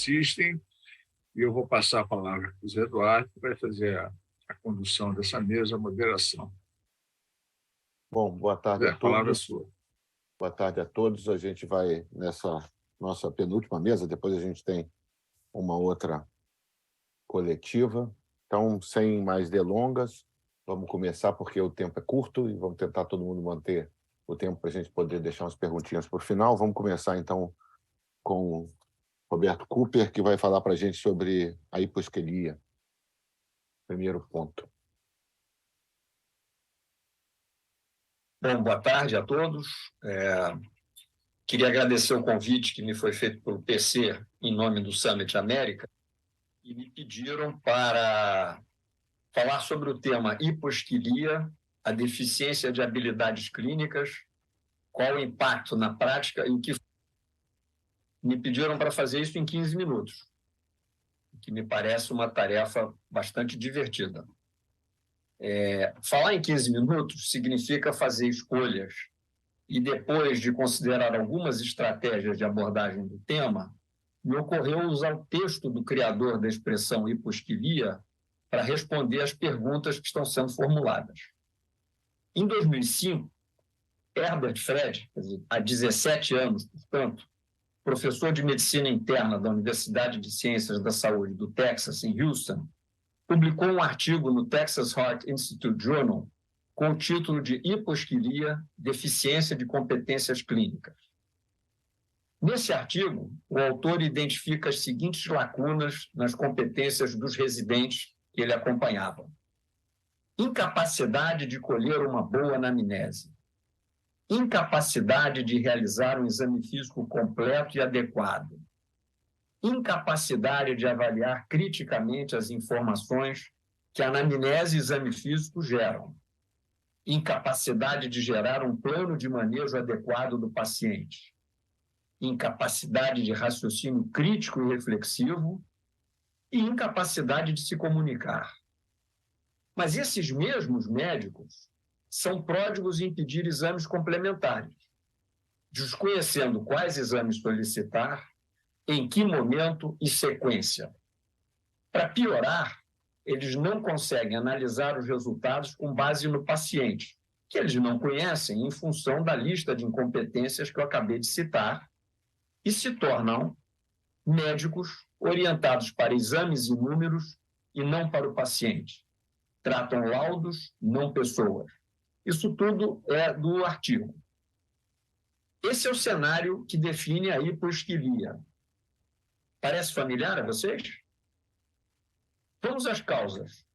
assistem, e eu vou passar a palavra para o Zé Eduardo, que vai fazer a condução dessa mesa, a moderação. Bom, boa tarde Zé, a todos. A palavra é sua. Boa tarde a todos. A gente vai nessa nossa penúltima mesa, depois a gente tem uma outra coletiva. Então, sem mais delongas, vamos começar, porque o tempo é curto e vamos tentar todo mundo manter o tempo para a gente poder deixar umas perguntinhas por final. Vamos começar, então, com Roberto Cooper, que vai falar para a gente sobre a hiposquelia. Primeiro ponto. Bom, boa tarde a todos. Queria agradecer o convite que me foi feito pelo PC em nome do Summit América e me pediram para falar sobre o tema hiposquilia, a deficiência de habilidades clínicas, qual o impacto na prática e o que... Me pediram para fazer isso em 15 minutos, o que me parece uma tarefa bastante divertida. Falar em 15 minutos significa fazer escolhas e, depois de considerar algumas estratégias de abordagem do tema, me ocorreu usar o texto do criador da expressão hiposquilia para responder às perguntas que estão sendo formuladas. Em 2005, Herbert Fred, há 17 anos, portanto, professor de medicina interna da Universidade de Ciências da Saúde do Texas, em Houston, publicou um artigo no Texas Heart Institute Journal com o título de Hiposquilia, Deficiência de Competências Clínicas. Nesse artigo, o autor identifica as seguintes lacunas nas competências dos residentes que ele acompanhava: incapacidade de colher uma boa anamnese, incapacidade de realizar um exame físico completo e adequado, incapacidade de avaliar criticamente as informações que a anamnese e exame físico geram, incapacidade de gerar um plano de manejo adequado do paciente, incapacidade de raciocínio crítico e reflexivo e incapacidade de se comunicar. Mas esses mesmos médicos são pródigos em pedir exames complementares, desconhecendo quais exames solicitar, em que momento e sequência. Para piorar, eles não conseguem analisar os resultados com base no paciente, que eles não conhecem em função da lista de incompetências que eu acabei de citar, e se tornam médicos orientados para exames e números e não para o paciente. Tratam laudos, não pessoas. Isso tudo é do artigo. Esse é o cenário que define a hiposquilia. Parece familiar a vocês? Vamos às causas.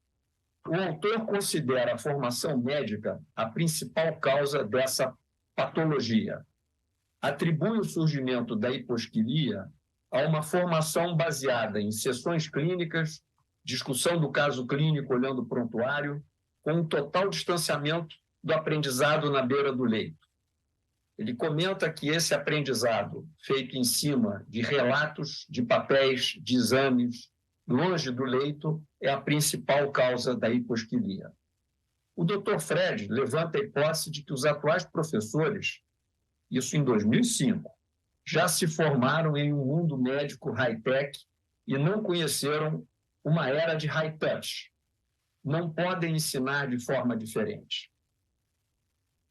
O autor considera a formação médica a principal causa dessa patologia. Atribui o surgimento da hiposquilia a uma formação baseada em sessões clínicas, discussão do caso clínico olhando o prontuário, com um total distanciamento do aprendizado na beira do leito. Ele comenta que esse aprendizado, feito em cima de relatos, de papéis, de exames, longe do leito, é a principal causa da hiposquilia. O Dr. Fred levanta a hipótese de que os atuais professores, isso em 2005, já se formaram em um mundo médico high-tech e não conheceram uma era de high-touch. Não podem ensinar de forma diferente.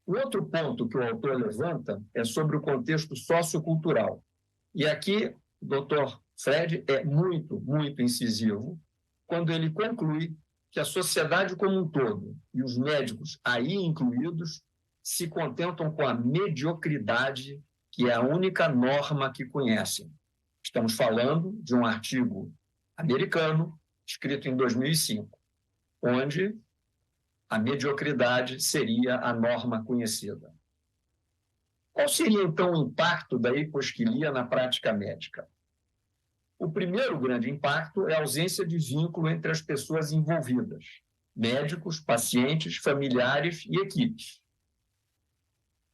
O outro ponto que o autor levanta é sobre o contexto sociocultural. E aqui o Dr. Fred é muito, muito incisivo quando ele conclui que a sociedade como um todo, e os médicos aí incluídos, se contentam com a mediocridade, que é a única norma que conhecem. Estamos falando de um artigo americano, escrito em 2005, onde a mediocridade seria a norma conhecida. Qual seria, então, o impacto da hiposquilia na prática médica? O primeiro grande impacto é a ausência de vínculo entre as pessoas envolvidas, médicos, pacientes, familiares e equipes.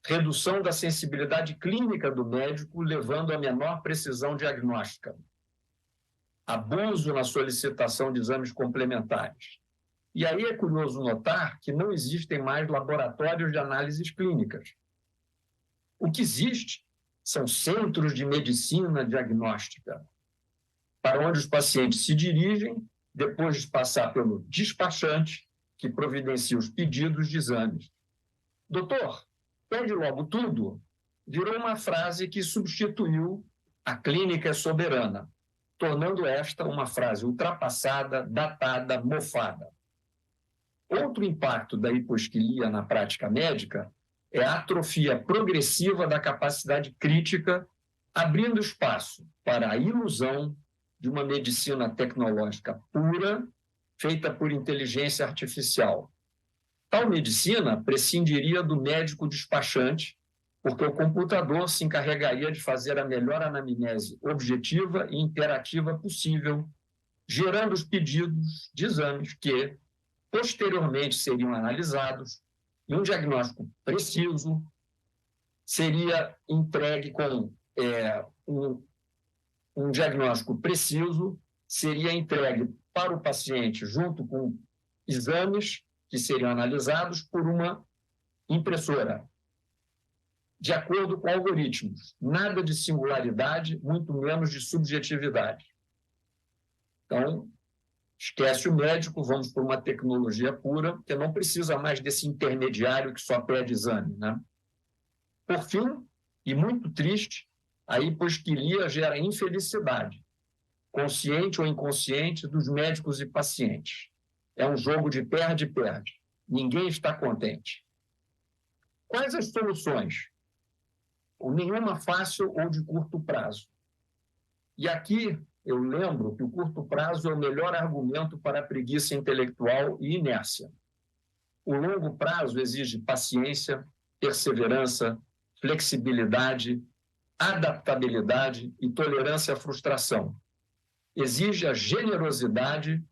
Redução da sensibilidade clínica do médico, levando a menor precisão diagnóstica. Abuso na solicitação de exames complementares. E aí é curioso notar que não existem mais laboratórios de análises clínicas. O que existe são centros de medicina diagnóstica. para onde os pacientes se dirigem, depois de passar pelo despachante, que providencia os pedidos de exames. Doutor, pede logo tudo, virou uma frase que substituiu a clínica é soberana, tornando esta uma frase ultrapassada, datada, mofada. Outro impacto da hiposquilia na prática médica é a atrofia progressiva da capacidade crítica, abrindo espaço para a ilusão de uma medicina tecnológica pura, feita por inteligência artificial. Tal medicina prescindiria do médico despachante, porque o computador se encarregaria de fazer a melhor anamnese objetiva e interativa possível, gerando os pedidos de exames que, posteriormente, seriam analisados e um diagnóstico preciso seria entregue com um diagnóstico preciso seria entregue para o paciente junto com exames que seriam analisados por uma impressora, de acordo com algoritmos. Nada de singularidade, muito menos de subjetividade. Então, esquece o médico, vamos por uma tecnologia pura, que não precisa mais desse intermediário que só pede exame, né? Por fim, e muito triste, a hiposquilia gera infelicidade, consciente ou inconsciente, dos médicos e pacientes. É um jogo de perde-perde. Ninguém está contente. Quais as soluções? Nenhuma fácil ou de curto prazo. E aqui eu lembro que o curto prazo é o melhor argumento para a preguiça intelectual e inércia. O longo prazo exige paciência, perseverança, flexibilidade, adaptabilidade e tolerância à frustração. Exige a generosidade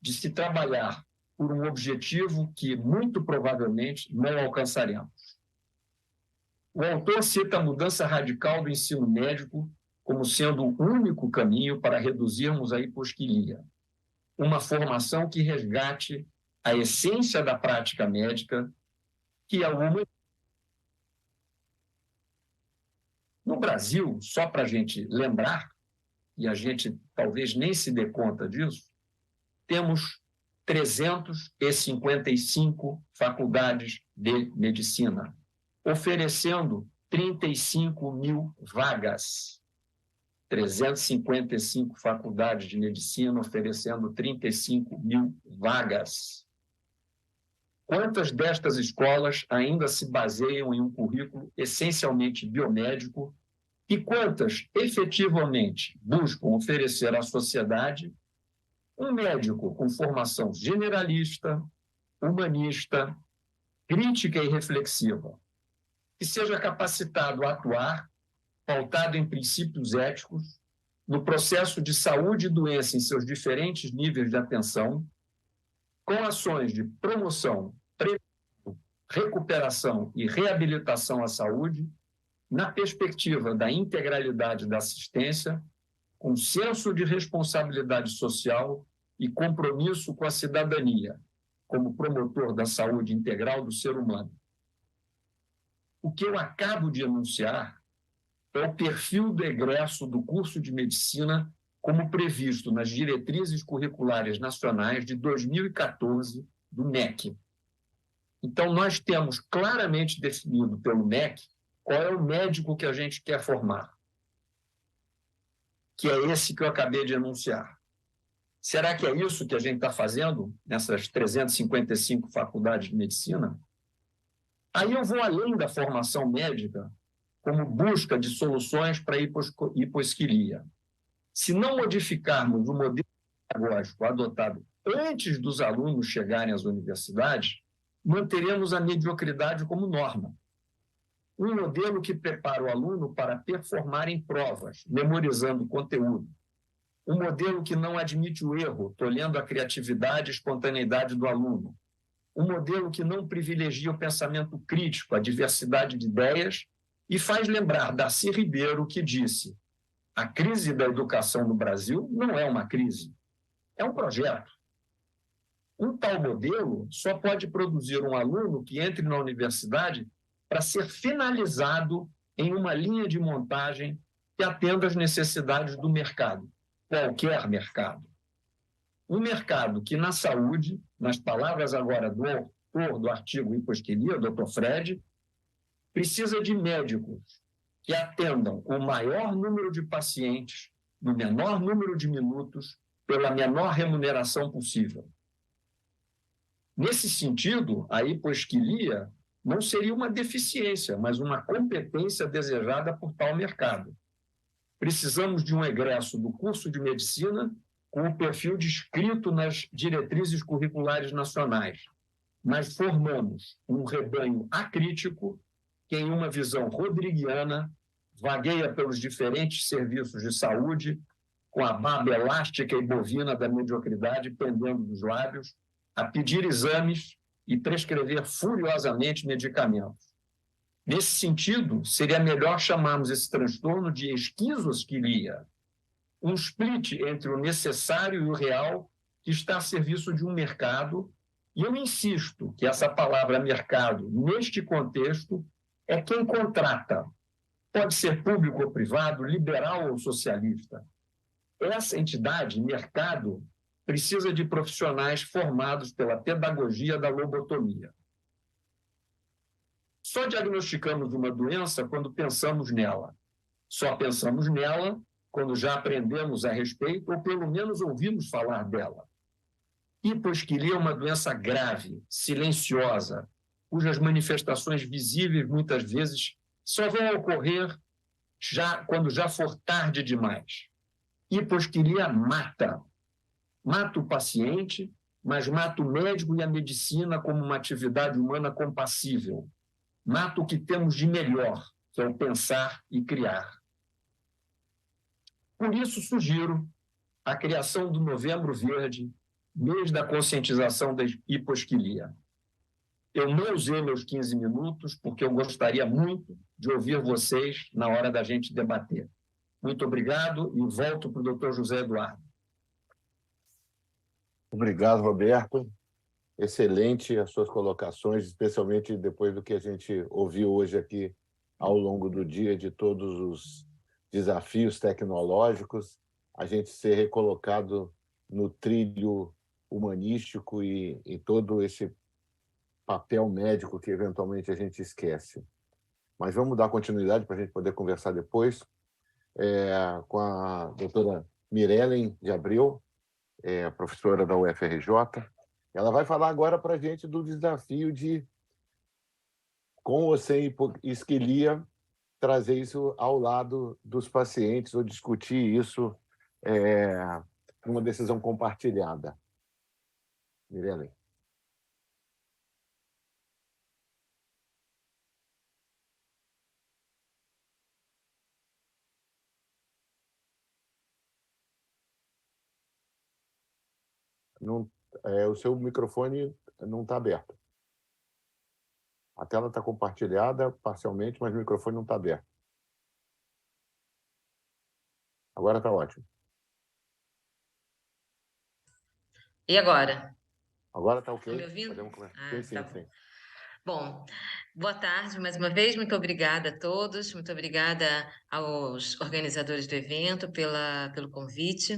de se trabalhar por um objetivo que, muito provavelmente, não alcançaremos. O autor cita a mudança radical do ensino médico como sendo o único caminho para reduzirmos a hiposquilia. Uma formação que resgate a essência da prática médica, que é uma... No Brasil, só para a gente lembrar, e a gente talvez nem se dê conta disso, temos 355 faculdades de medicina, oferecendo 35 mil vagas. 355 faculdades de medicina oferecendo 35 mil vagas. Quantas destas escolas ainda se baseiam em um currículo essencialmente biomédico e quantas efetivamente buscam oferecer à sociedade um médico com formação generalista, humanista, crítica e reflexiva, que seja capacitado a atuar, pautado em princípios éticos, no processo de saúde e doença em seus diferentes níveis de atenção, com ações de promoção, recuperação e reabilitação à saúde, na perspectiva da integralidade da assistência, com senso de responsabilidade social e compromisso com a cidadania, como promotor da saúde integral do ser humano. O que eu acabo de enunciar é o perfil do egresso do curso de medicina como previsto nas diretrizes curriculares nacionais de 2014 do MEC. Então, nós temos claramente definido pelo MEC qual é o médico que a gente quer formar, que é esse que eu acabei de enunciar. Será que é isso que a gente está fazendo nessas 355 faculdades de medicina? Aí eu vou além da formação médica como busca de soluções para a hiposquilia. Se não modificarmos o modelo pedagógico adotado antes dos alunos chegarem às universidades, manteremos a mediocridade como norma. Um modelo que prepara o aluno para performar em provas, memorizando conteúdo. Um modelo que não admite o erro, tolhendo a criatividade e espontaneidade do aluno. Um modelo que não privilegia o pensamento crítico, a diversidade de ideias, e faz lembrar Darcy Ribeiro, que disse: a crise da educação no Brasil não é uma crise, é um projeto. Um tal modelo só pode produzir um aluno que entre na universidade para ser finalizado em uma linha de montagem que atenda às necessidades do mercado. qualquer mercado. Um mercado que, na saúde, nas palavras agora do autor do artigo Hiposquilia, Dr. Fred, precisa de médicos que atendam o maior número de pacientes no menor número de minutos pela menor remuneração possível. Nesse sentido, a hiposquilia não seria uma deficiência, mas uma competência desejada por tal mercado. Precisamos de um egresso do curso de medicina com o perfil descrito nas diretrizes curriculares nacionais, mas formamos um rebanho acrítico que, em uma visão rodriguiana, vagueia pelos diferentes serviços de saúde, com a barba elástica e bovina da mediocridade pendendo dos lábios, a pedir exames e prescrever furiosamente medicamentos. Nesse sentido, seria melhor chamarmos esse transtorno de esquizosquilia, um split entre o necessário e o real que está a serviço de um mercado. E eu insisto que essa palavra mercado, neste contexto, é quem contrata. Pode ser público ou privado, liberal ou socialista. Essa entidade, mercado, precisa de profissionais formados pela pedagogia da lobotomia. Só diagnosticamos uma doença quando pensamos nela. Só pensamos nela quando já aprendemos a respeito ou pelo menos ouvimos falar dela. Hiposquilia é uma doença grave, silenciosa, cujas manifestações visíveis muitas vezes só vão ocorrer quando já for tarde demais. Hiposquilia mata. Mata o paciente, mas mata o médico e a medicina como uma atividade humana compassível. Mata o que temos de melhor, que é o pensar e criar. Por isso, sugiro a criação do Novembro Verde, mês da conscientização da hiposquilia. Eu não usei meus 15 minutos, porque eu gostaria muito de ouvir vocês na hora da gente debater. Muito obrigado e volto para o Dr. José Eduardo. Obrigado, Roberto. Excelente as suas colocações, especialmente depois do que a gente ouviu hoje aqui ao longo do dia, de todos os desafios tecnológicos, a gente ser recolocado no trilho humanístico e todo esse papel médico que eventualmente a gente esquece. Mas vamos dar continuidade para a gente poder conversar depois com a doutora Mirellen de Abreu, professora da UFRJ. Ela vai falar agora para a gente do desafio de, com ou sem hiposquilia, trazer isso ao lado dos pacientes ou discutir isso numa decisão compartilhada. Mirellen. Não, o seu microfone não está aberto. A tela está compartilhada parcialmente, mas o microfone não está aberto. Agora está ótimo. E agora? Agora está ok. Estão me ouvindo? Podemos começar. Sim, tá sim. Bom, boa tarde mais uma vez, muito obrigada a todos, muito obrigada aos organizadores do evento pelo convite.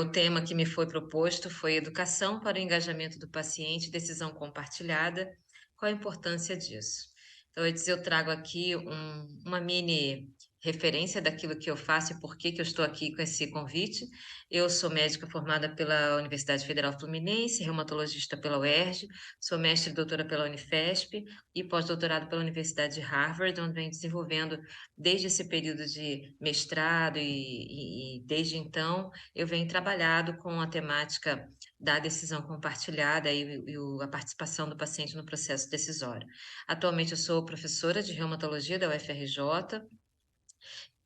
O tema que me foi proposto foi Educação para o Engajamento do Paciente, Decisão Compartilhada. Qual a importância disso? Então, eu trago aqui uma mini referência daquilo que eu faço e por que eu estou aqui com esse convite. Eu sou médica formada pela Universidade Federal Fluminense, reumatologista pela UERJ, sou mestre e doutora pela Unifesp e pós-doutorado pela Universidade de Harvard, onde venho desenvolvendo desde esse período de mestrado e desde então eu venho trabalhado com a temática da decisão compartilhada e a participação do paciente no processo decisório. Atualmente eu sou professora de reumatologia da UFRJ,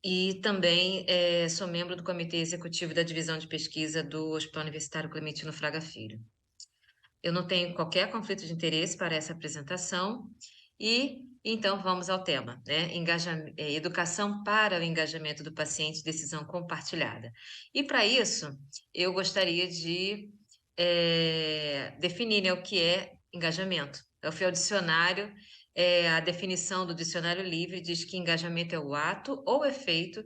e também sou membro do Comitê Executivo da Divisão de Pesquisa do Hospital Universitário Clementino Fraga Filho. Eu não tenho qualquer conflito de interesse para essa apresentação e, então, vamos ao tema, né? Educação para o engajamento do paciente, decisão compartilhada. E, para isso, eu gostaria de definir, né, o que é engajamento. Eu fui ao dicionário A definição do Dicionário Livre diz que engajamento é o ato ou efeito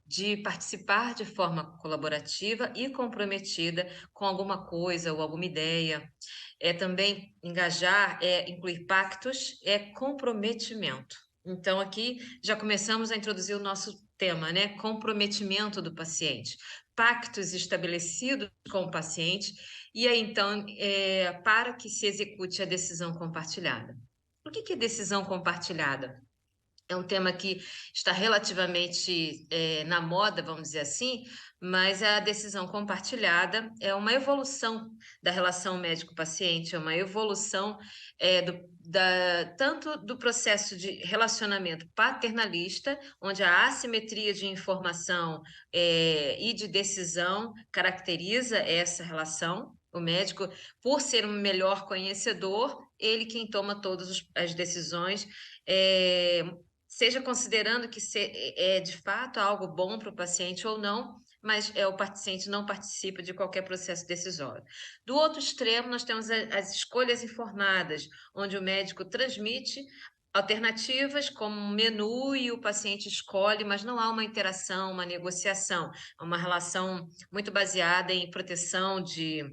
de participar de forma colaborativa e comprometida com alguma coisa ou alguma ideia. Também engajar é incluir pactos, é comprometimento. Então, aqui já começamos a introduzir o nosso tema, né? Comprometimento do paciente. Pactos estabelecidos com o paciente, e aí, então, para que se execute a decisão compartilhada. O que é decisão compartilhada? É um tema que está relativamente na moda, vamos dizer assim, mas a decisão compartilhada é uma evolução da relação médico-paciente, é uma evolução tanto do processo de relacionamento paternalista, onde a assimetria de informação e de decisão caracteriza essa relação. O médico, por ser um melhor conhecedor, ele quem toma todas as decisões, seja considerando que é de fato algo bom para o paciente ou não, mas o paciente não participa de qualquer processo decisório. Do outro extremo, nós temos as escolhas informadas, onde o médico transmite alternativas como um menu e o paciente escolhe, mas não há uma interação, uma negociação, uma relação muito baseada em proteção de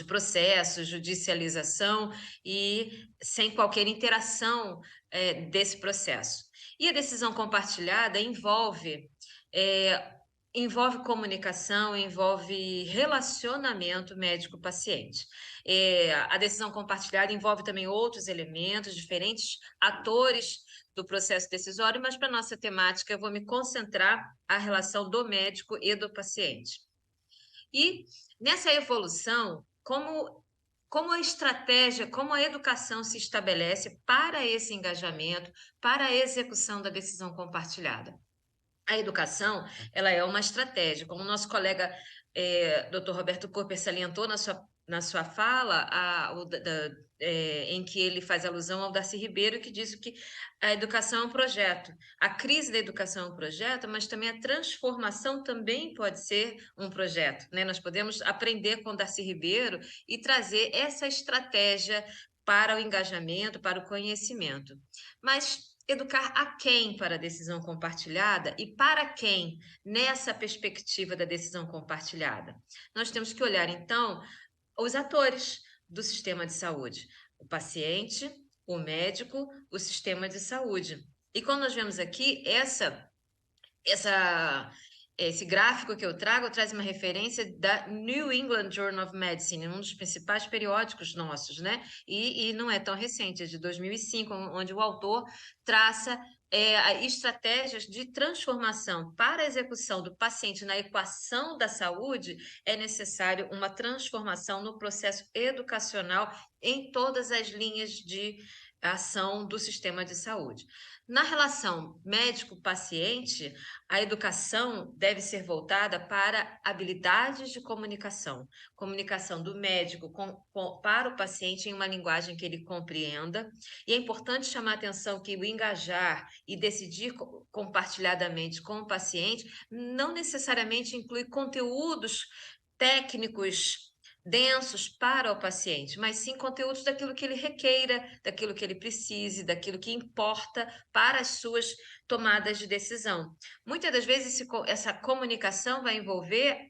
processos, judicialização e sem qualquer interação desse processo. E a decisão compartilhada envolve comunicação, envolve relacionamento médico-paciente. A decisão compartilhada envolve também outros elementos, diferentes atores do processo decisório, mas para nossa temática eu vou me concentrar na relação do médico e do paciente. E nessa evolução, como a estratégia, como a educação se estabelece para esse engajamento, para a execução da decisão compartilhada. A educação, ela é uma estratégia, como o nosso colega Dr. Roberto Cooper salientou na sua fala, em que ele faz alusão ao Darcy Ribeiro, que diz que a educação é um projeto. A crise da educação é um projeto, mas também a transformação também pode ser um projeto, né? Nós podemos aprender com Darcy Ribeiro e trazer essa estratégia para o engajamento, para o conhecimento. Mas educar a quem para a decisão compartilhada e para quem nessa perspectiva da decisão compartilhada? Nós temos que olhar, então, os atores do sistema de saúde, o paciente, o médico, o sistema de saúde. E quando nós vemos aqui esse gráfico que eu trago traz uma referência da New England Journal of Medicine, um dos principais periódicos nossos, né? E não é tão recente, é de 2005, onde o autor traça estratégias de transformação. Para a execução do paciente na equação da saúde, é necessário uma transformação no processo educacional em todas as linhas de ação do sistema de saúde. Na relação médico-paciente, a educação deve ser voltada para habilidades de comunicação. Comunicação do médico para o paciente em uma linguagem que ele compreenda. E é importante chamar a atenção que o engajar e decidir compartilhadamente com o paciente não necessariamente inclui conteúdos técnicos densos para o paciente, mas sim conteúdos daquilo que ele requeira, daquilo que ele precise, daquilo que importa para as suas tomadas de decisão. Muitas das vezes essa comunicação vai envolver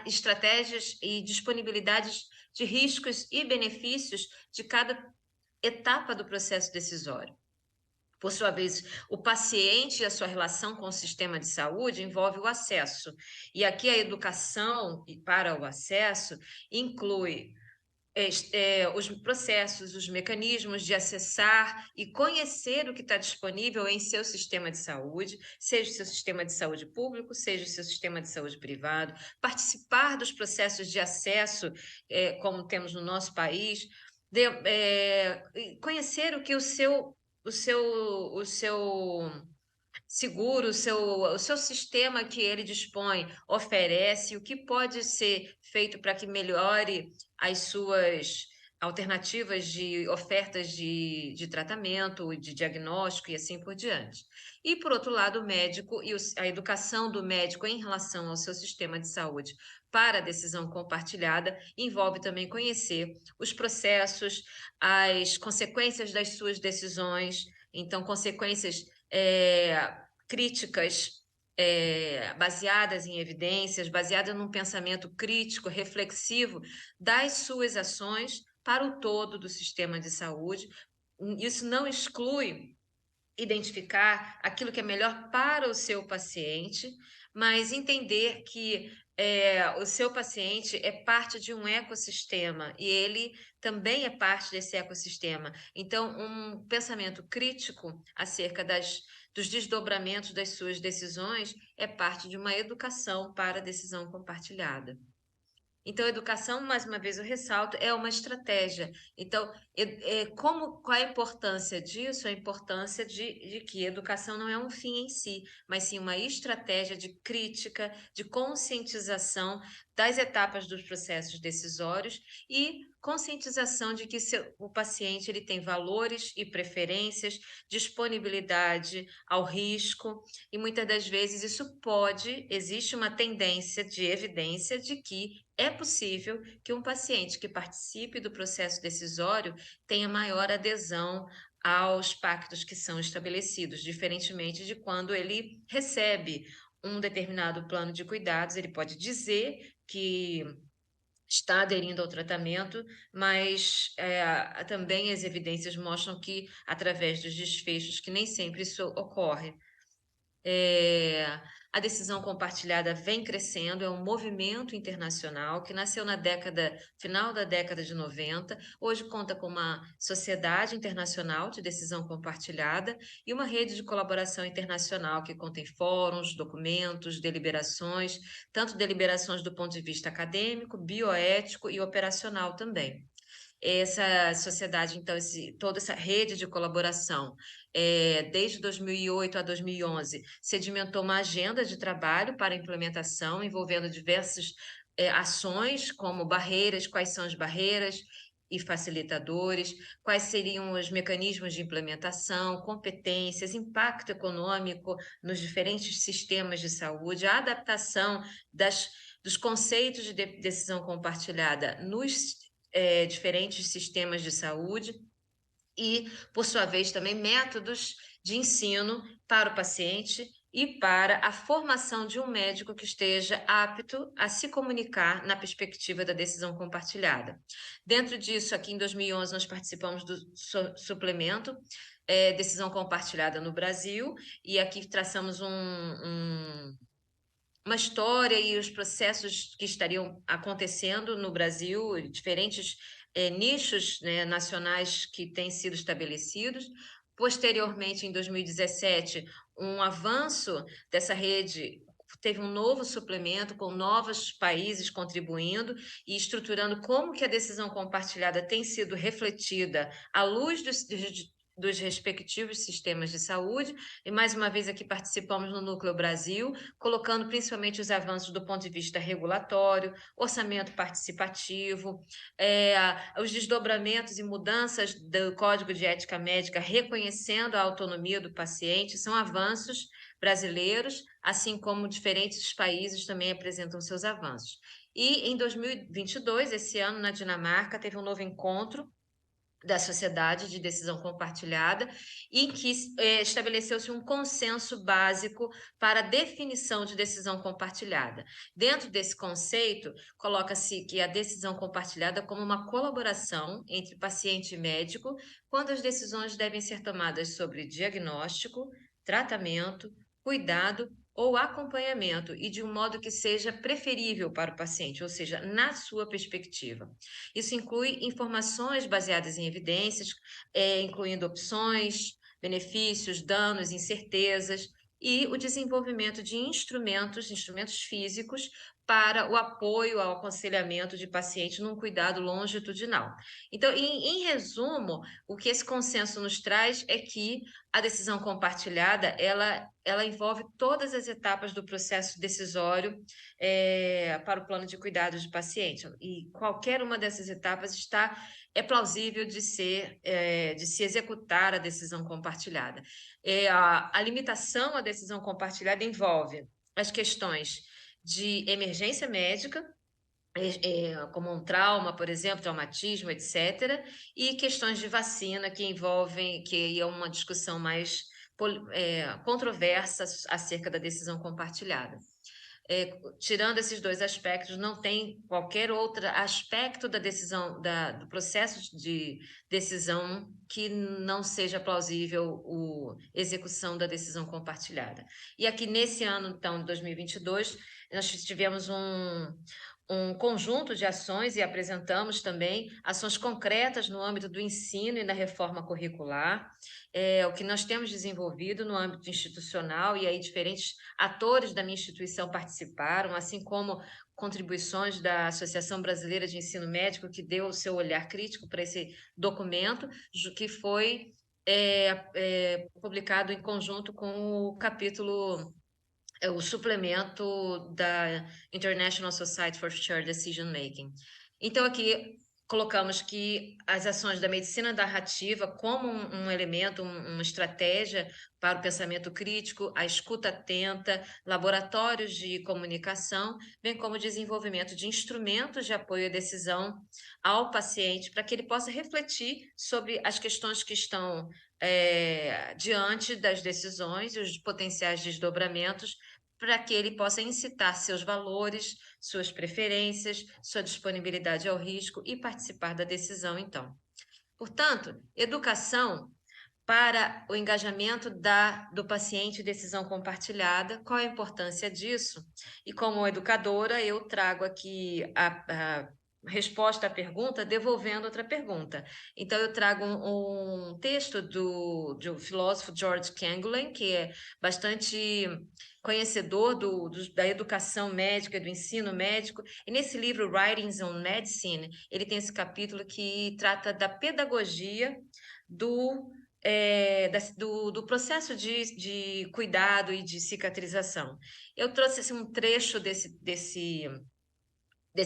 estratégias e disponibilidades de riscos e benefícios de cada etapa do processo decisório. Por sua vez, o paciente e a sua relação com o sistema de saúde envolve o acesso. E aqui a educação para o acesso inclui os processos, os mecanismos de acessar e conhecer o que está disponível em seu sistema de saúde, seja o seu sistema de saúde público, seja o seu sistema de saúde privado, participar dos processos de acesso, como temos no nosso país, conhecer o que o seu seguro, o seu sistema que ele dispõe oferece, o que pode ser feito para que melhore alternativas de ofertas de tratamento, de diagnóstico e assim por diante. E, por outro lado, o médico e a educação do médico em relação ao seu sistema de saúde para a decisão compartilhada envolve também conhecer os processos, as consequências das suas decisões, então, consequências críticas, baseadas em evidências, baseadas num pensamento crítico, reflexivo das suas ações para o todo do sistema de saúde. Isso não exclui identificar aquilo que é melhor para o seu paciente, mas entender que o seu paciente é parte de um ecossistema e ele também é parte desse ecossistema. Então, um pensamento crítico acerca dos desdobramentos das suas decisões é parte de uma educação para a decisão compartilhada. Então, a educação, mais uma vez eu ressalto, é uma estratégia. Então, qual é a importância disso? A importância de que a educação não é um fim em si, mas sim uma estratégia de crítica, de conscientização das etapas dos processos decisórios e conscientização de que o paciente ele tem valores e preferências, disponibilidade ao risco, e muitas das vezes existe uma tendência de evidência de que é possível que um paciente que participe do processo decisório tenha maior adesão aos pactos que são estabelecidos, diferentemente de quando ele recebe um determinado plano de cuidados, ele pode dizer que está aderindo ao tratamento, mas também as evidências mostram que, através dos desfechos, que nem sempre isso ocorre. A decisão compartilhada vem crescendo, é um movimento internacional que nasceu final da década de 90, hoje conta com uma sociedade internacional de decisão compartilhada e uma rede de colaboração internacional que contém fóruns, documentos, deliberações, tanto deliberações do ponto de vista acadêmico, bioético e operacional também. Essa sociedade, então, toda essa rede de colaboração, desde 2008 a 2011, sedimentou uma agenda de trabalho para implementação, envolvendo diversas ações, como barreiras, quais são as barreiras e facilitadores, quais seriam os mecanismos de implementação, competências, impacto econômico nos diferentes sistemas de saúde, a adaptação dos conceitos de decisão compartilhada nos diferentes sistemas de saúde e, por sua vez, também métodos de ensino para o paciente e para a formação de um médico que esteja apto a se comunicar na perspectiva da decisão compartilhada. Dentro disso, aqui em 2011, nós participamos do suplemento Decisão Compartilhada no Brasil, e aqui traçamos uma história e os processos que estariam acontecendo no Brasil, diferentes nichos, né, nacionais que têm sido estabelecidos. Posteriormente, em 2017, um avanço dessa rede, teve um novo suplemento com novos países contribuindo e estruturando como que a decisão compartilhada tem sido refletida à luz dos respectivos sistemas de saúde, e mais uma vez aqui participamos no Núcleo Brasil, colocando principalmente os avanços do ponto de vista regulatório, orçamento participativo, os desdobramentos e mudanças do Código de Ética Médica, reconhecendo a autonomia do paciente, são avanços brasileiros, assim como diferentes países também apresentam seus avanços. E em 2022, esse ano, na Dinamarca, teve um novo encontro da Sociedade de Decisão Compartilhada, em que estabeleceu-se um consenso básico para a definição de decisão compartilhada. Dentro desse conceito, coloca-se que a decisão compartilhada como uma colaboração entre paciente e médico, quando as decisões devem ser tomadas sobre diagnóstico, tratamento, cuidado ou acompanhamento, e de um modo que seja preferível para o paciente, ou seja, na sua perspectiva. Isso inclui informações baseadas em evidências, incluindo opções, benefícios, danos, incertezas, e o desenvolvimento de instrumentos físicos para o apoio ao aconselhamento de pacientes num cuidado longitudinal. Então, em resumo, o que esse consenso nos traz é que a decisão compartilhada, ela envolve todas as etapas do processo decisório para o plano de cuidados de paciente, e qualquer uma dessas etapas é plausível de se executar a decisão compartilhada. A limitação à decisão compartilhada envolve as questões de emergência médica, como um trauma, por exemplo, traumatismo, etc., e questões de vacina que é uma discussão mais controversa acerca da decisão compartilhada. Tirando esses dois aspectos, não tem qualquer outro aspecto da decisão, do processo de decisão que não seja plausível a execução da decisão compartilhada. E aqui, nesse ano, então, 2022, nós tivemos um conjunto de ações e apresentamos também ações concretas no âmbito do ensino e na reforma curricular, o que nós temos desenvolvido no âmbito institucional, e aí diferentes atores da minha instituição participaram, assim como contribuições da Associação Brasileira de Ensino Médico, que deu o seu olhar crítico para esse documento, que foi publicado em conjunto com o capítulo, o suplemento da International Society for Shared Decision Making. Então, aqui colocamos que as ações da medicina narrativa como um elemento, uma estratégia para o pensamento crítico, a escuta atenta, laboratórios de comunicação, bem como o desenvolvimento de instrumentos de apoio à decisão ao paciente, para que ele possa refletir sobre as questões que estão diante das decisões e os potenciais desdobramentos, para que ele possa incitar seus valores, suas preferências, sua disponibilidade ao risco e participar da decisão, então. Portanto, educação para o engajamento do paciente em decisão compartilhada, qual a importância disso? E como educadora, eu trago aqui a resposta à pergunta, devolvendo outra pergunta. Então, eu trago um texto do filósofo George Canguilhem, que é bastante conhecedor da educação médica, do ensino médico, e nesse livro, Writings on Medicine, ele tem esse capítulo que trata da pedagogia do processo de cuidado e de cicatrização. Eu trouxe um trecho desse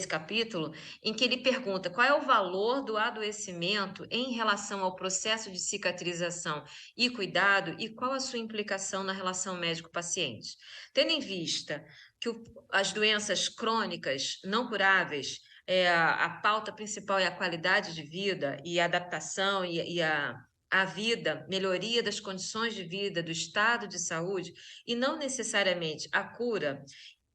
capítulo, em que ele pergunta qual é o valor do adoecimento em relação ao processo de cicatrização e cuidado, e qual a sua implicação na relação médico-paciente. Tendo em vista que as doenças crônicas não curáveis, a pauta principal é a qualidade de vida e a adaptação e a vida, melhoria das condições de vida, do estado de saúde, e não necessariamente a cura.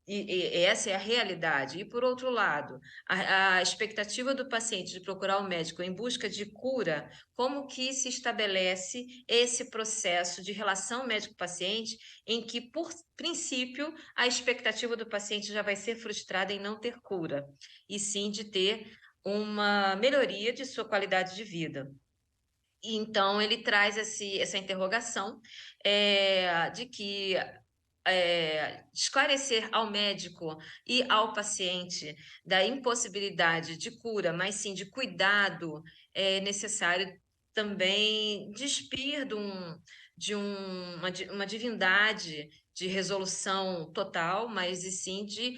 E essa é a realidade. E, por outro lado, a expectativa do paciente de procurar o médico em busca de cura, como que se estabelece esse processo de relação médico-paciente, em que, por princípio, a expectativa do paciente já vai ser frustrada em não ter cura, e sim de ter uma melhoria de sua qualidade de vida. E, então, ele traz essa interrogação de que esclarecer ao médico e ao paciente da impossibilidade de cura, mas sim de cuidado, é necessário também despir de uma divindade de resolução total, mas e sim de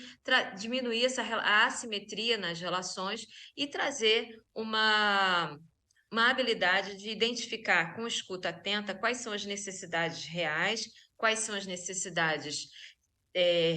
diminuir a assimetria nas relações e trazer uma habilidade de identificar com escuta atenta quais são as necessidades reais, quais são as necessidades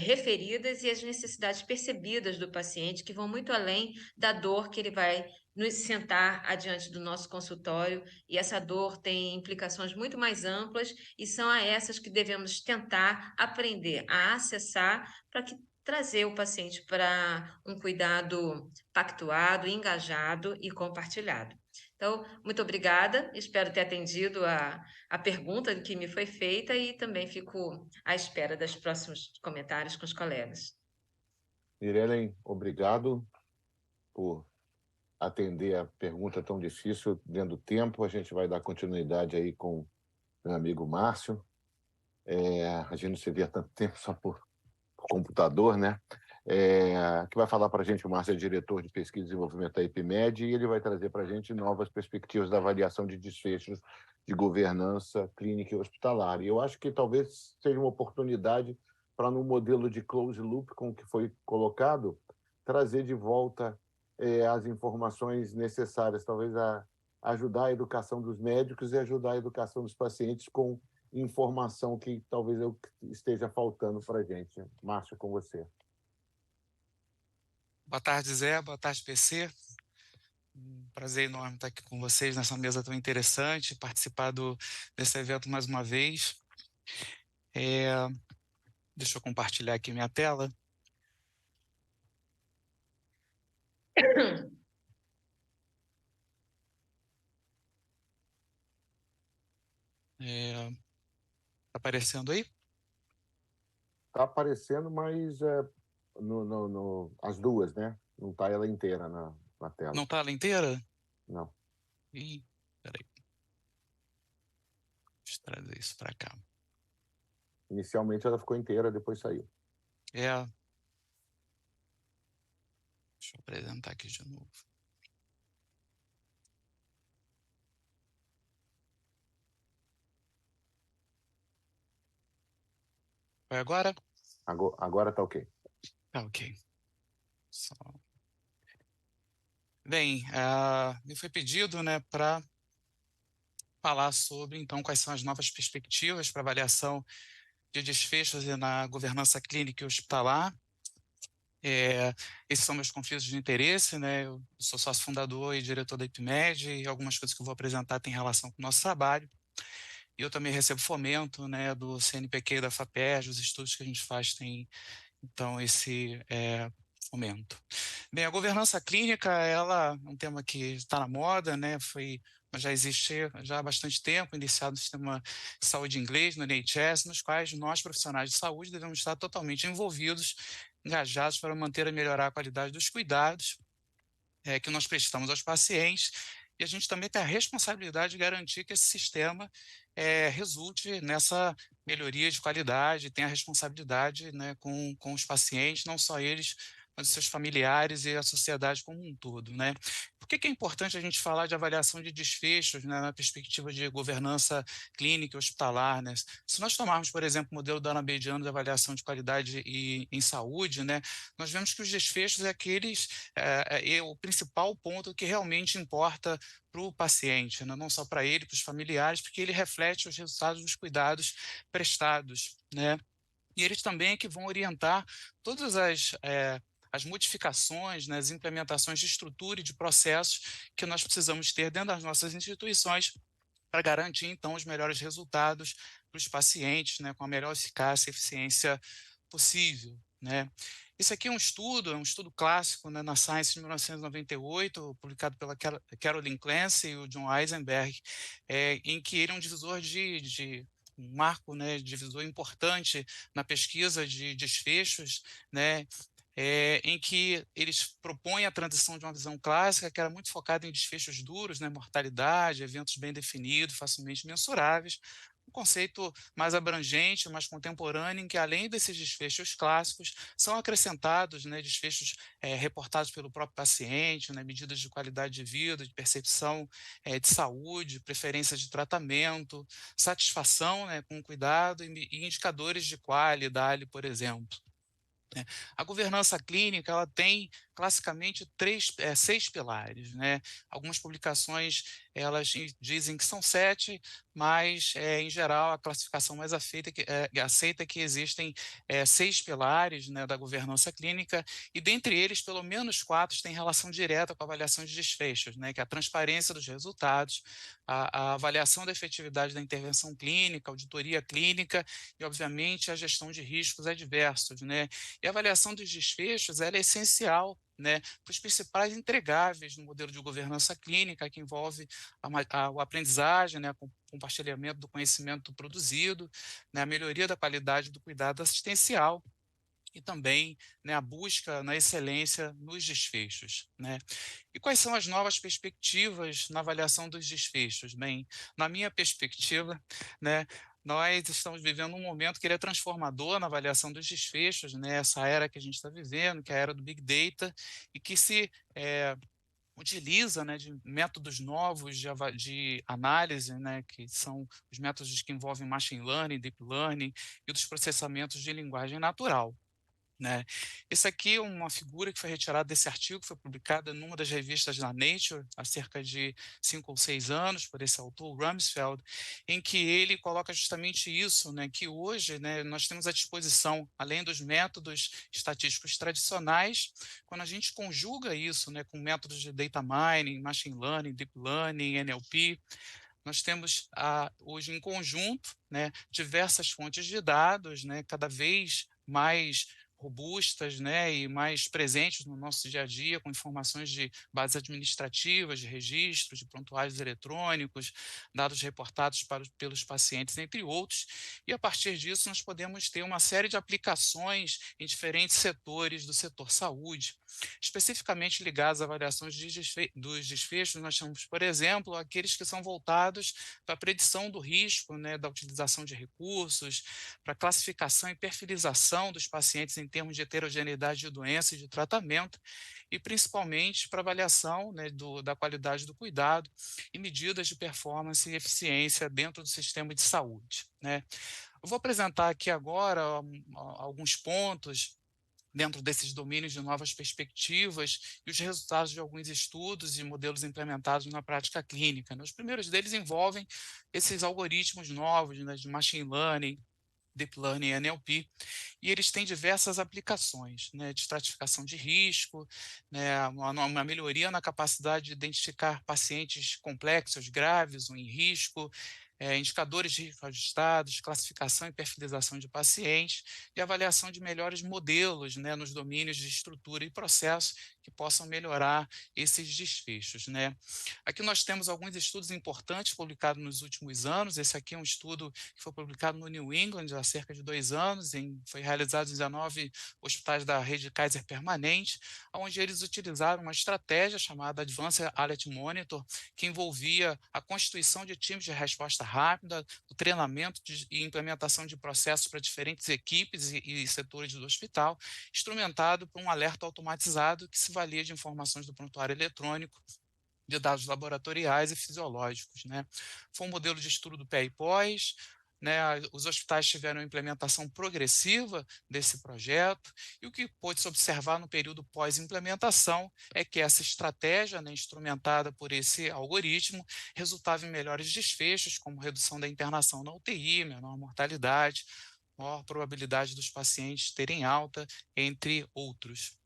referidas e as necessidades percebidas do paciente, que vão muito além da dor que ele vai nos sentar adiante do nosso consultório, e essa dor tem implicações muito mais amplas, e são a essas que devemos tentar aprender a acessar para trazer o paciente para um cuidado pactuado, engajado e compartilhado. Então, muito obrigada, espero ter atendido a pergunta que me foi feita, e também fico à espera dos próximos comentários com os colegas. Irene, obrigado por atender a pergunta tão difícil dentro do tempo. A gente vai dar continuidade aí com o meu amigo Márcio. A gente não se vê há tanto tempo só por computador, né? que vai falar para a gente. O Márcio é diretor de pesquisa e desenvolvimento da IPMED, e ele vai trazer para a gente novas perspectivas da avaliação de desfechos de governança clínica e hospitalar. E eu acho que talvez seja uma oportunidade para, no modelo de close loop com que foi colocado, trazer de volta as informações necessárias, talvez ajudar a educação dos médicos e ajudar a educação dos pacientes com informação que talvez esteja faltando para a gente. Márcio, com você. Boa tarde, Zé. Boa tarde, PC. Um prazer enorme estar aqui com vocês nessa mesa tão interessante, participar desse evento mais uma vez. Deixa eu compartilhar aqui minha tela. Está aparecendo aí? Está aparecendo, mas as duas, né? Não está ela inteira na tela. Não está ela inteira? Não. Ih, peraí. Deixa eu trazer isso para cá. Inicialmente ela ficou inteira, depois saiu. Deixa eu apresentar aqui de novo. Vai agora? Agora está ok. Tá ok. Bem, me foi pedido, né, para falar sobre, então, quais são as novas perspectivas para avaliação de desfechos na governança clínica e hospitalar. Esses são meus conflitos de interesse, né? Eu sou sócio fundador e diretor da IPMED, e algumas coisas que eu vou apresentar têm relação com o nosso trabalho. E eu também recebo fomento, né, do CNPq e da FAPERJ. Os estudos que a gente faz têm, então, esse fomento. Bem, a governança clínica, ela é um tema que está na moda, né? Mas já existe já há bastante tempo, iniciado no sistema de saúde inglês, no NHS, nos quais nós, profissionais de saúde, devemos estar totalmente envolvidos, engajados para manter e melhorar a qualidade dos cuidados que nós prestamos aos pacientes, e a gente também tem a responsabilidade de garantir que esse sistema resulte nessa melhoria de qualidade, tem a responsabilidade, né, com os pacientes, não só eles, mas os seus familiares e a sociedade como um todo, né? Por que é importante a gente falar de avaliação de desfechos, né, na perspectiva de governança clínica e hospitalar, né? Se nós tomarmos, por exemplo, o modelo danabediano de avaliação de qualidade em saúde, né, nós vemos que os desfechos é o principal ponto que realmente importa para o paciente, né? Não só para ele, para os familiares, porque ele reflete os resultados dos cuidados prestados, né? E eles também é que vão orientar todas as modificações, né, as implementações de estrutura e de processos que nós precisamos ter dentro das nossas instituições para garantir, então, os melhores resultados para os pacientes, né, com a melhor eficácia e eficiência possível, né? Esse aqui é um estudo clássico, né, na Science de 1998, publicado pela Carolyn Clancy e o John Eisenberg, em que ele é um divisor um marco, né, divisor importante na pesquisa de desfechos, né, em que eles propõem a transição de uma visão clássica, que era muito focada em desfechos duros, né, mortalidade, eventos bem definidos, facilmente mensuráveis, um conceito mais abrangente, mais contemporâneo, em que, além desses desfechos clássicos, são acrescentados, né, desfechos reportados pelo próprio paciente, né, medidas de qualidade de vida, de percepção de saúde, preferências de tratamento, satisfação, né, com cuidado e indicadores de qualidade, por exemplo. A governança clínica, ela tem classicamente 6 pilares, né? Algumas publicações elas dizem que são 7, mas em geral a classificação mais aceita que existem 6 pilares, né, da governança clínica, e dentre eles pelo menos 4 têm relação direta com a avaliação de desfechos, né? Que é a transparência dos resultados, a avaliação da efetividade da intervenção clínica, auditoria clínica e, obviamente, a gestão de riscos adversos, né? E a avaliação dos desfechos ela é essencial, né, para os principais entregáveis no modelo de governança clínica, que envolve a aprendizagem, né, o compartilhamento do conhecimento produzido, né, a melhoria da qualidade do cuidado assistencial e também, né, a busca na excelência nos desfechos, né? E quais são as novas perspectivas na avaliação dos desfechos? Bem, na minha perspectiva, né, nós estamos vivendo um momento que ele é transformador na avaliação dos desfechos, né? Essa era que a gente está vivendo, que é a era do Big Data, e que se utiliza, né, de métodos novos de análise, né, que são os métodos que envolvem machine learning, deep learning e dos processamentos de linguagem natural. Né? Esse aqui é uma figura que foi retirada desse artigo, que foi publicada numa das revistas da Nature, há cerca de 5 ou 6 anos, por esse autor, Rumsfeld, em que ele coloca justamente isso, né, que hoje, né, nós temos à disposição, além dos métodos estatísticos tradicionais, quando a gente conjuga isso, né, com métodos de data mining, machine learning, deep learning, NLP, nós temos hoje em conjunto, né, diversas fontes de dados, né, cada vez mais robustas, né, e mais presentes no nosso dia a dia, com informações de bases administrativas, de registros, de prontuários eletrônicos, dados reportados pelos pacientes, entre outros, e a partir disso nós podemos ter uma série de aplicações em diferentes setores do setor saúde, especificamente ligados à avaliação dos desfechos. Nós temos, por exemplo, aqueles que são voltados para a predição do risco, né, da utilização de recursos, para a classificação e perfilização dos pacientes em termos de heterogeneidade de doença e de tratamento, e principalmente para avaliação, né, da qualidade do cuidado e medidas de performance e eficiência dentro do sistema de saúde. Né? Eu vou apresentar aqui agora alguns pontos dentro desses domínios de novas perspectivas e os resultados de alguns estudos e modelos implementados na prática clínica. Né? Os primeiros deles envolvem esses algoritmos novos, né, de machine learning, deep learning e NLP, e eles têm diversas aplicações, né, de estratificação de risco, né, uma melhoria na capacidade de identificar pacientes complexos, graves ou em risco, indicadores de risco ajustados, classificação e perfilização de pacientes e avaliação de melhores modelos, né, nos domínios de estrutura e processo que possam melhorar esses desfechos. Né. Aqui nós temos alguns estudos importantes publicados nos últimos anos. Esse aqui é um estudo que foi publicado no New England há cerca de 2 anos, foi realizado em 19 hospitais da rede Kaiser Permanente, onde eles utilizaram uma estratégia chamada Advanced Alert Monitor, que envolvia a constituição de times de resposta rápida, o treinamento e implementação de processos para diferentes equipes e setores do hospital, instrumentado por um alerta automatizado que se valia de informações do prontuário eletrônico, de dados laboratoriais e fisiológicos. Né? Foi um modelo de estudo do pré e pós, né? Os hospitais tiveram uma implementação progressiva desse projeto, e o que pôde-se observar no período pós-implementação é que essa estratégia, né, instrumentada por esse algoritmo, resultava em melhores desfechos, como redução da internação na UTI, menor mortalidade, maior probabilidade dos pacientes terem alta, entre outros.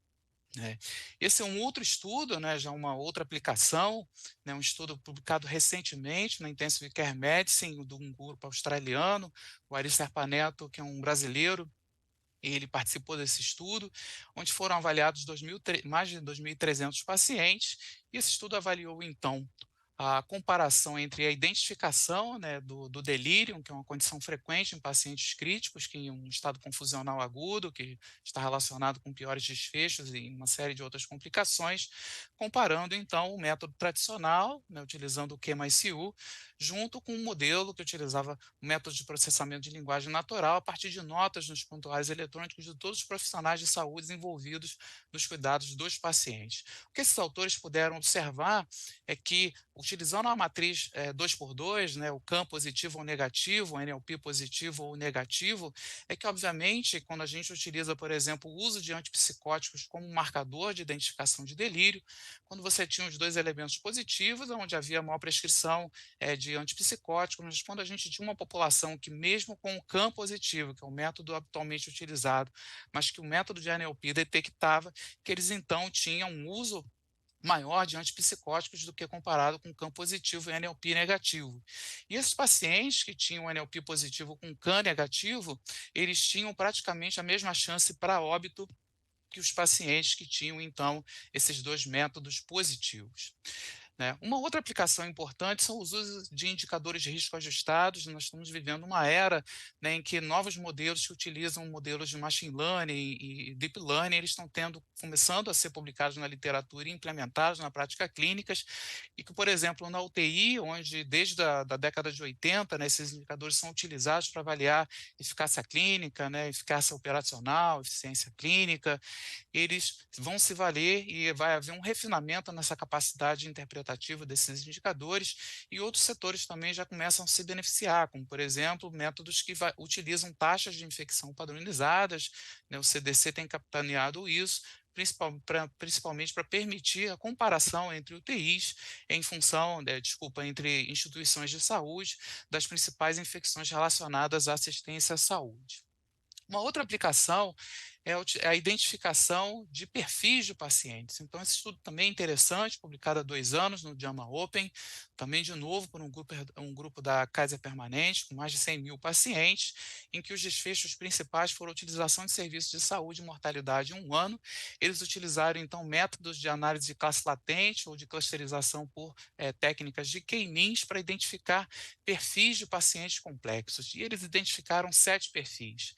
Esse é um outro estudo, né, já uma outra aplicação, né, um estudo publicado recentemente na Intensive Care Medicine, de um grupo australiano, o Ari Serpaneto, que é um brasileiro, ele participou desse estudo, onde foram avaliados mais de 2.300 pacientes, e esse estudo avaliou, então, a comparação entre a identificação, né, do delírio, que é uma condição frequente em pacientes críticos, que em um estado confusional agudo, que está relacionado com piores desfechos e uma série de outras complicações, comparando então o método tradicional, né, utilizando o Q mais CU, junto com um modelo que utilizava o método de processamento de linguagem natural a partir de notas nos prontuários eletrônicos de todos os profissionais de saúde envolvidos nos cuidados dos pacientes. O que esses autores puderam observar é que, utilizando a matriz 2x2, né, o CAM positivo ou negativo, o NLP positivo ou negativo, é que, obviamente, quando a gente utiliza, por exemplo, o uso de antipsicóticos como marcador de identificação de delírio, quando você tinha os dois elementos positivos, onde havia maior prescrição de antipsicóticos, mas quando a gente tinha uma população que, mesmo com o CAM positivo, que é o método habitualmente utilizado, mas que o método de NLP detectava, que eles então tinham um uso maior de antipsicóticos do que comparado com CAM positivo e NLP negativo. E esses pacientes que tinham NLP positivo com CAM negativo, eles tinham praticamente a mesma chance para óbito que os pacientes que tinham, então, esses dois métodos positivos. né? Uma outra aplicação importante são os usos de indicadores de risco ajustados. Nós estamos vivendo uma era, né, em que novos modelos que utilizam modelos de machine learning e deep learning, eles estão começando a ser publicados na literatura e implementados na prática clínicas, e que, por exemplo, na UTI, onde desde da década de 80, né, esses indicadores são utilizados para avaliar eficácia clínica, né, eficácia operacional, eficiência clínica, eles vão se valer e vai haver um refinamento nessa capacidade interpretativa desses indicadores, e outros setores também já começam a se beneficiar, como, por exemplo, métodos que utilizam taxas de infecção padronizadas, né, o CDC tem capitaneado isso, principalmente para permitir a comparação entre UTIs em função, entre instituições de saúde, das principais infecções relacionadas à assistência à saúde. Uma outra aplicação é a identificação de perfis de pacientes. Então, esse estudo também é interessante, publicado há 2 anos no JAMA Open, também de novo por um grupo da Kaiser Permanente, com mais de 100 mil pacientes, em que os desfechos principais foram a utilização de serviços de saúde e mortalidade em 1 ano. Eles utilizaram, então, métodos de análise de classe latente ou de clusterização por técnicas de K-means para identificar perfis de pacientes complexos. E eles identificaram 7 perfis.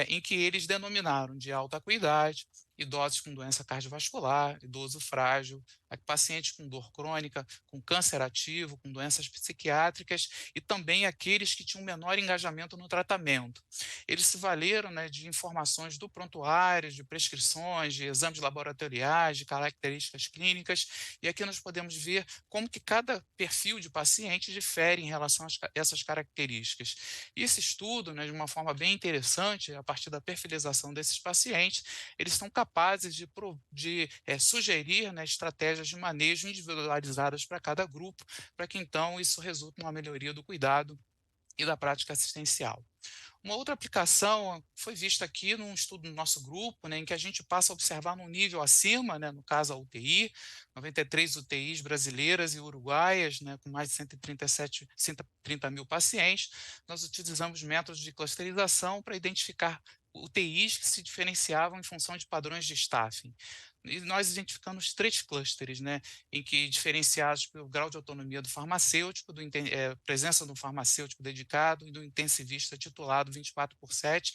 Em que eles denominaram de alta acuidade, idosos com doença cardiovascular, idoso frágil, pacientes com dor crônica, com câncer ativo, com doenças psiquiátricas e também aqueles que tinham menor engajamento no tratamento. Eles se valeram, né, de informações do prontuário, de prescrições, de exames laboratoriais, de características clínicas, e aqui nós podemos ver como que cada perfil de paciente difere em relação a essas características. E esse estudo, né, de uma forma bem interessante, a partir da perfilização desses pacientes, eles são capazes de sugerir, né, estratégias de manejo individualizadas para cada grupo, para que então isso resulte numa melhoria do cuidado e da prática assistencial. Uma outra aplicação foi vista aqui num estudo do nosso grupo, né, em que a gente passa a observar num nível acima, né, no caso a UTI, 93 UTIs brasileiras e uruguaias, né, com mais de 130 mil pacientes. Nós utilizamos métodos de clusterização para identificar UTIs que se diferenciavam em função de padrões de staffing. E nós identificamos 3 clusters, né, em que diferenciados pelo grau de autonomia do farmacêutico, presença de um farmacêutico dedicado e do intensivista titulado 24/7.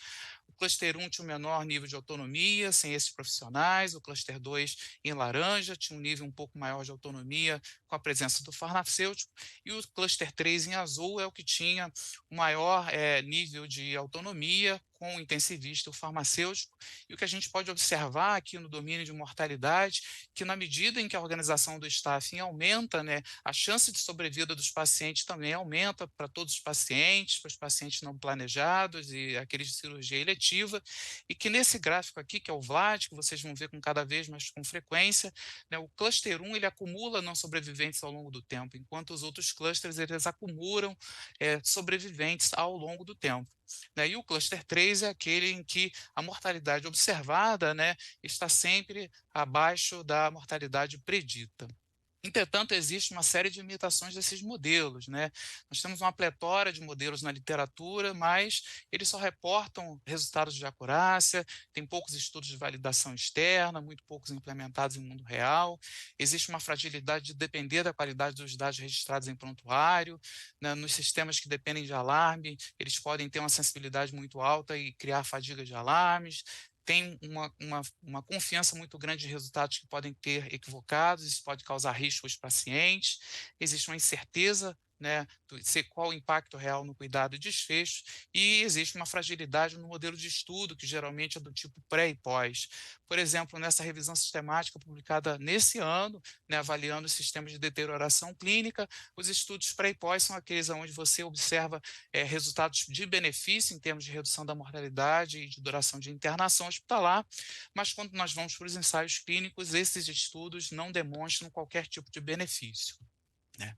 O cluster 1 tinha um menor nível de autonomia, sem esses profissionais. O cluster 2, em laranja, tinha um nível um pouco maior de autonomia com a presença do farmacêutico. E o cluster 3, em azul, é o que tinha o maior nível de autonomia com o intensivista e o farmacêutico. E o que a gente pode observar aqui no domínio de mortalidade, que na medida em que a organização do staffing aumenta, né, a chance de sobrevida dos pacientes também aumenta para todos os pacientes, para os pacientes não planejados e aqueles de cirurgia eletiva, e que nesse gráfico aqui, que é o VLAD, que vocês vão ver com cada vez mais com frequência, né, o cluster 1 ele acumula não sobreviventes ao longo do tempo, enquanto os outros clusters eles acumulam sobreviventes ao longo do tempo. Né? E o cluster 3 é aquele em que a mortalidade observada, né, está sempre abaixo da mortalidade predita. Entretanto, existe uma série de limitações desses modelos, né? Nós temos uma pletora de modelos na literatura, mas eles só reportam resultados de acurácia, tem poucos estudos de validação externa, muito poucos implementados em mundo real. Existe uma fragilidade de depender da qualidade dos dados registrados em prontuário, né? Nos sistemas que dependem de alarme, eles podem ter uma sensibilidade muito alta e criar fadiga de alarmes. Tem uma confiança muito grande de resultados que podem ter equivocados, isso pode causar risco aos pacientes, existe uma incerteza, né, de qual o impacto real no cuidado e desfecho, e existe uma fragilidade no modelo de estudo, que geralmente é do tipo pré e pós. Por exemplo, nessa revisão sistemática publicada nesse ano, né, avaliando os sistemas de deterioração clínica, os estudos pré e pós são aqueles onde você observa resultados de benefício em termos de redução da mortalidade e de duração de internação hospitalar, mas quando nós vamos para os ensaios clínicos, esses estudos não demonstram qualquer tipo de benefício. né?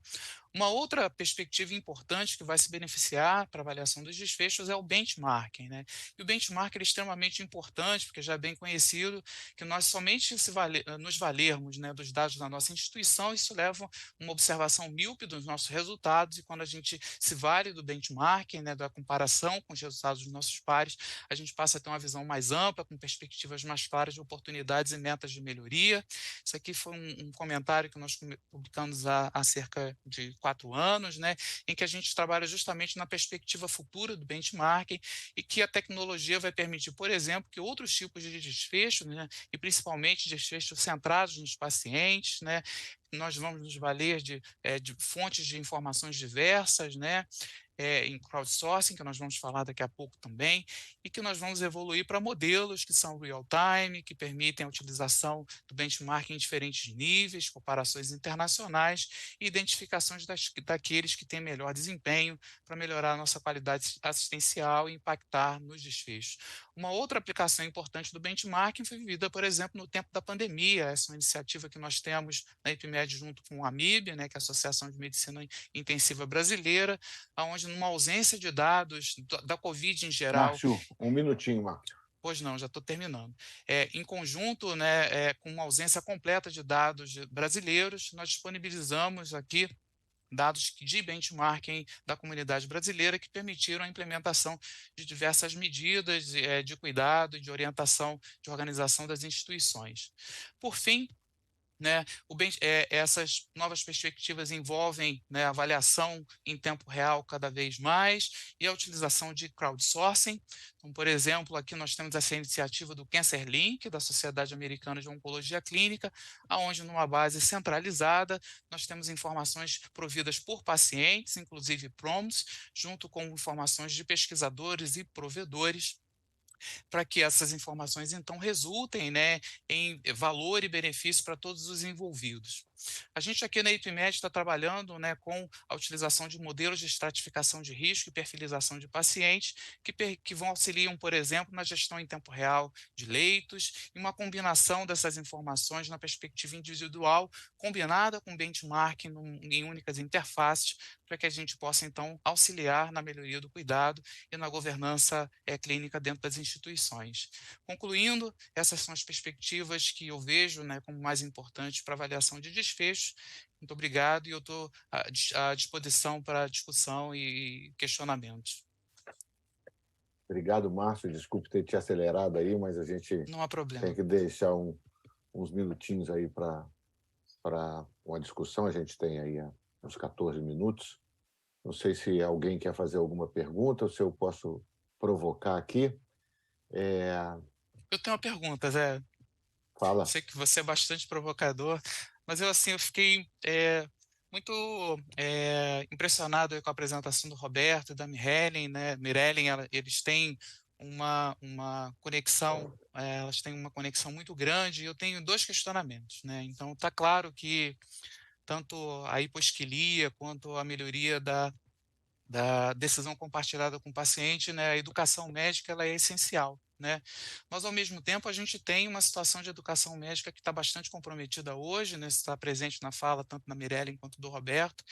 Uma outra perspectiva importante que vai se beneficiar para a avaliação dos desfechos é o benchmarking, né? E o benchmarking é extremamente importante, porque já é bem conhecido que nós somente nos valermos, né, dos dados da nossa instituição, isso leva a uma observação míope dos nossos resultados, e quando a gente se vale do benchmarking, né, da comparação com os resultados dos nossos pares, a gente passa a ter uma visão mais ampla, com perspectivas mais claras de oportunidades e metas de melhoria. Isso aqui foi um comentário que nós publicamos há cerca de 4 anos, né, em que a gente trabalha justamente na perspectiva futura do benchmarking e que a tecnologia vai permitir, por exemplo, que outros tipos de desfechos, né, e principalmente desfechos centrados nos pacientes, né, nós vamos nos valer de fontes de informações diversas, né, em crowdsourcing, que nós vamos falar daqui a pouco também, e que nós vamos evoluir para modelos que são real-time, que permitem a utilização do benchmarking em diferentes níveis, comparações internacionais e identificações daqueles que têm melhor desempenho para melhorar a nossa qualidade assistencial e impactar nos desfechos. Uma outra aplicação importante do benchmarking foi vivida, por exemplo, no tempo da pandemia. Essa é uma iniciativa que nós temos na IPMED junto com a AMIB, né, que é a Associação de Medicina Intensiva Brasileira, onde numa ausência de dados da Covid em geral. Márcio, um minutinho, Márcio. Pois não, já estou terminando. Em conjunto, né, com uma ausência completa de dados brasileiros, nós disponibilizamos aqui dados de benchmarking da comunidade brasileira que permitiram a implementação de diversas medidas de cuidado e de orientação de organização das instituições. Por fim, né, essas novas perspectivas envolvem, né, avaliação em tempo real cada vez mais e a utilização de crowdsourcing. Então, por exemplo, aqui nós temos essa iniciativa do Cancer Link, da Sociedade Americana de Oncologia Clínica, onde numa base centralizada nós temos informações providas por pacientes, inclusive PROMs, junto com informações de pesquisadores e provedores, para que essas informações, então, resultem, né, em valor e benefício para todos os envolvidos. A gente aqui na IPMED está trabalhando, né, com a utilização de modelos de estratificação de risco e perfilização de pacientes que vão auxiliar, por exemplo, na gestão em tempo real de leitos e uma combinação dessas informações na perspectiva individual, combinada com benchmarking em únicas interfaces, para que a gente possa, então, auxiliar na melhoria do cuidado e na governança clínica dentro das instituições. Concluindo, essas são as perspectivas que eu vejo, né, como mais importantes para avaliação de desfecho. Muito obrigado e eu estou à disposição para discussão e questionamentos. Obrigado, Márcio. Desculpe ter te acelerado aí, mas a gente não há problema. Tem que deixar uns minutinhos aí para uma discussão. A gente tem aí uns 14 minutos. Não sei se alguém quer fazer alguma pergunta ou se eu posso provocar aqui. Eu tenho uma pergunta, Zé. Fala. Sei que você é bastante provocador, mas eu fiquei muito impressionado com a apresentação do Roberto e da Mirellen, né? Mirellen, eles têm uma conexão, elas têm uma conexão muito grande, e eu tenho 2 questionamentos, né? Então, está claro que tanto a hiposquilia quanto a melhoria da decisão compartilhada com o paciente, né, a educação médica ela é essencial, né? Mas, ao mesmo tempo, a gente tem uma situação de educação médica que está bastante comprometida hoje, né, está presente na fala tanto da Mirellen quanto do Roberto.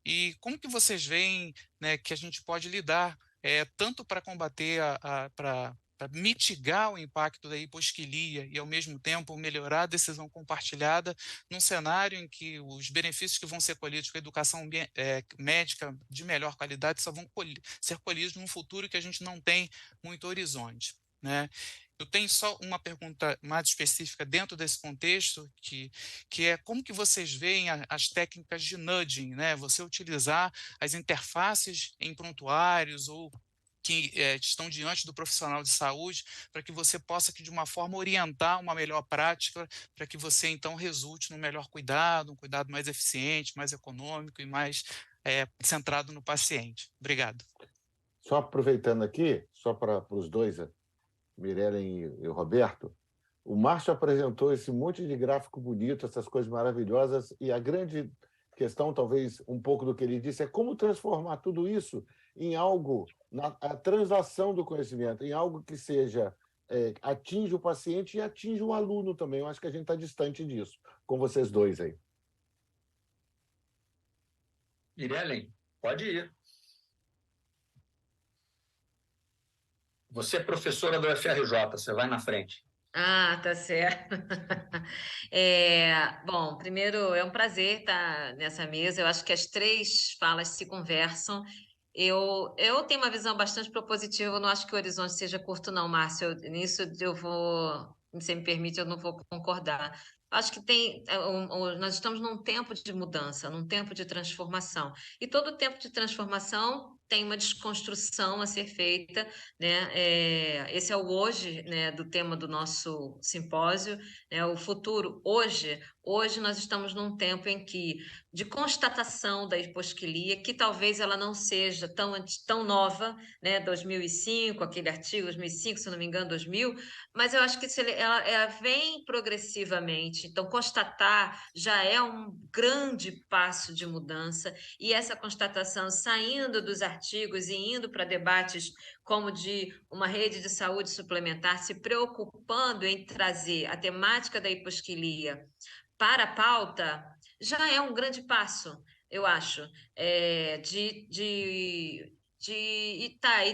E como que vocês veem, né, que a gente pode lidar tanto para combater, para mitigar o impacto da hiposquilia e, ao mesmo tempo, melhorar a decisão compartilhada num cenário em que os benefícios que vão ser colhidos com a educação médica de melhor qualidade só vão ser colhidos num futuro que a gente não tem muito horizonte, né? Eu tenho só uma pergunta mais específica dentro desse contexto, que é como que vocês veem as técnicas de nudging, né? Você utilizar as interfaces em prontuários ou que estão diante do profissional de saúde, para que você possa, de uma forma, orientar uma melhor prática, para que você, então, resulte no melhor cuidado, um cuidado mais eficiente, mais econômico e mais centrado no paciente. Obrigado. Só aproveitando aqui, só para os dois, Mirellen e o Roberto, o Márcio apresentou esse monte de gráfico bonito, essas coisas maravilhosas, e a grande questão, talvez um pouco do que ele disse, é como transformar tudo isso em algo, a translação do conhecimento, em algo que seja, atinja o paciente e atinja o aluno também. Eu acho que a gente está distante disso, com vocês dois aí. Irei além. Pode ir. Você é professora do UFRJ, você vai na frente. Ah, tá certo. Bom, primeiro é um prazer estar nessa mesa. Eu acho que as três falas se conversam. Eu tenho uma visão bastante propositiva. Eu não acho que o horizonte seja curto, não, Márcio. Nisso eu vou, se você me permite, eu não vou concordar. Acho que nós estamos num tempo de mudança, num tempo de transformação. E todo tempo de transformação tem uma desconstrução a ser feita, né? Esse é o hoje, né, do tema do nosso simpósio, né? O futuro hoje nós estamos num tempo em que de constatação da hiposquilia, que talvez ela não seja tão nova, né? 2005, aquele artigo 2005, se não me engano, 2000, mas eu acho que ela vem progressivamente. Então constatar já é um grande passo de mudança, e essa constatação saindo dos artigos e indo para debates como de uma rede de saúde suplementar, se preocupando em trazer a temática da hiposquilia para a pauta, já é um grande passo, eu acho, e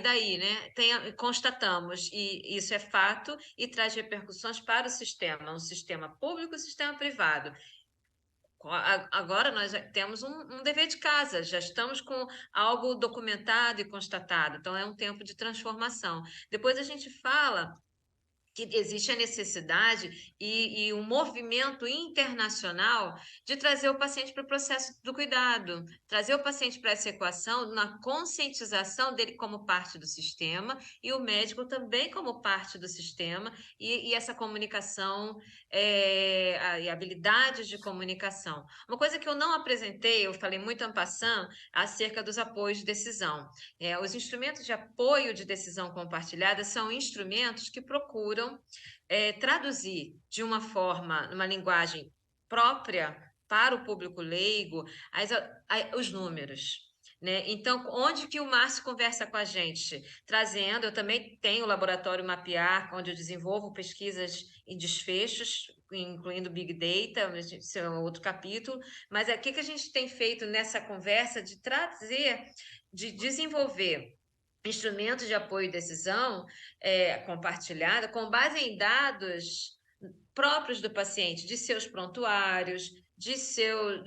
daí, né? Constatamos, e isso é fato, e traz repercussões para o sistema, um sistema público e um sistema privado. Agora nós já temos um dever de casa, já estamos com algo documentado e constatado, então é um tempo de transformação. Depois a gente fala que existe a necessidade e um movimento internacional de trazer o paciente para o processo do cuidado, trazer o paciente para essa equação na conscientização dele como parte do sistema e o médico também como parte do sistema, e essa comunicação e habilidades de comunicação. Uma coisa que eu não apresentei, eu falei muito en passant, acerca dos apoios de decisão. Os instrumentos de apoio de decisão compartilhada são instrumentos que procuram traduzir de uma forma, numa linguagem própria para o público leigo, os números. Né? Então, onde que o Márcio conversa com a gente? Trazendo, eu também tenho o laboratório Mapear, onde eu desenvolvo pesquisas e desfechos, incluindo Big Data, esse é outro capítulo, mas o que a gente tem feito nessa conversa de trazer, de desenvolver instrumentos de apoio e decisão compartilhada com base em dados próprios do paciente, de seus prontuários,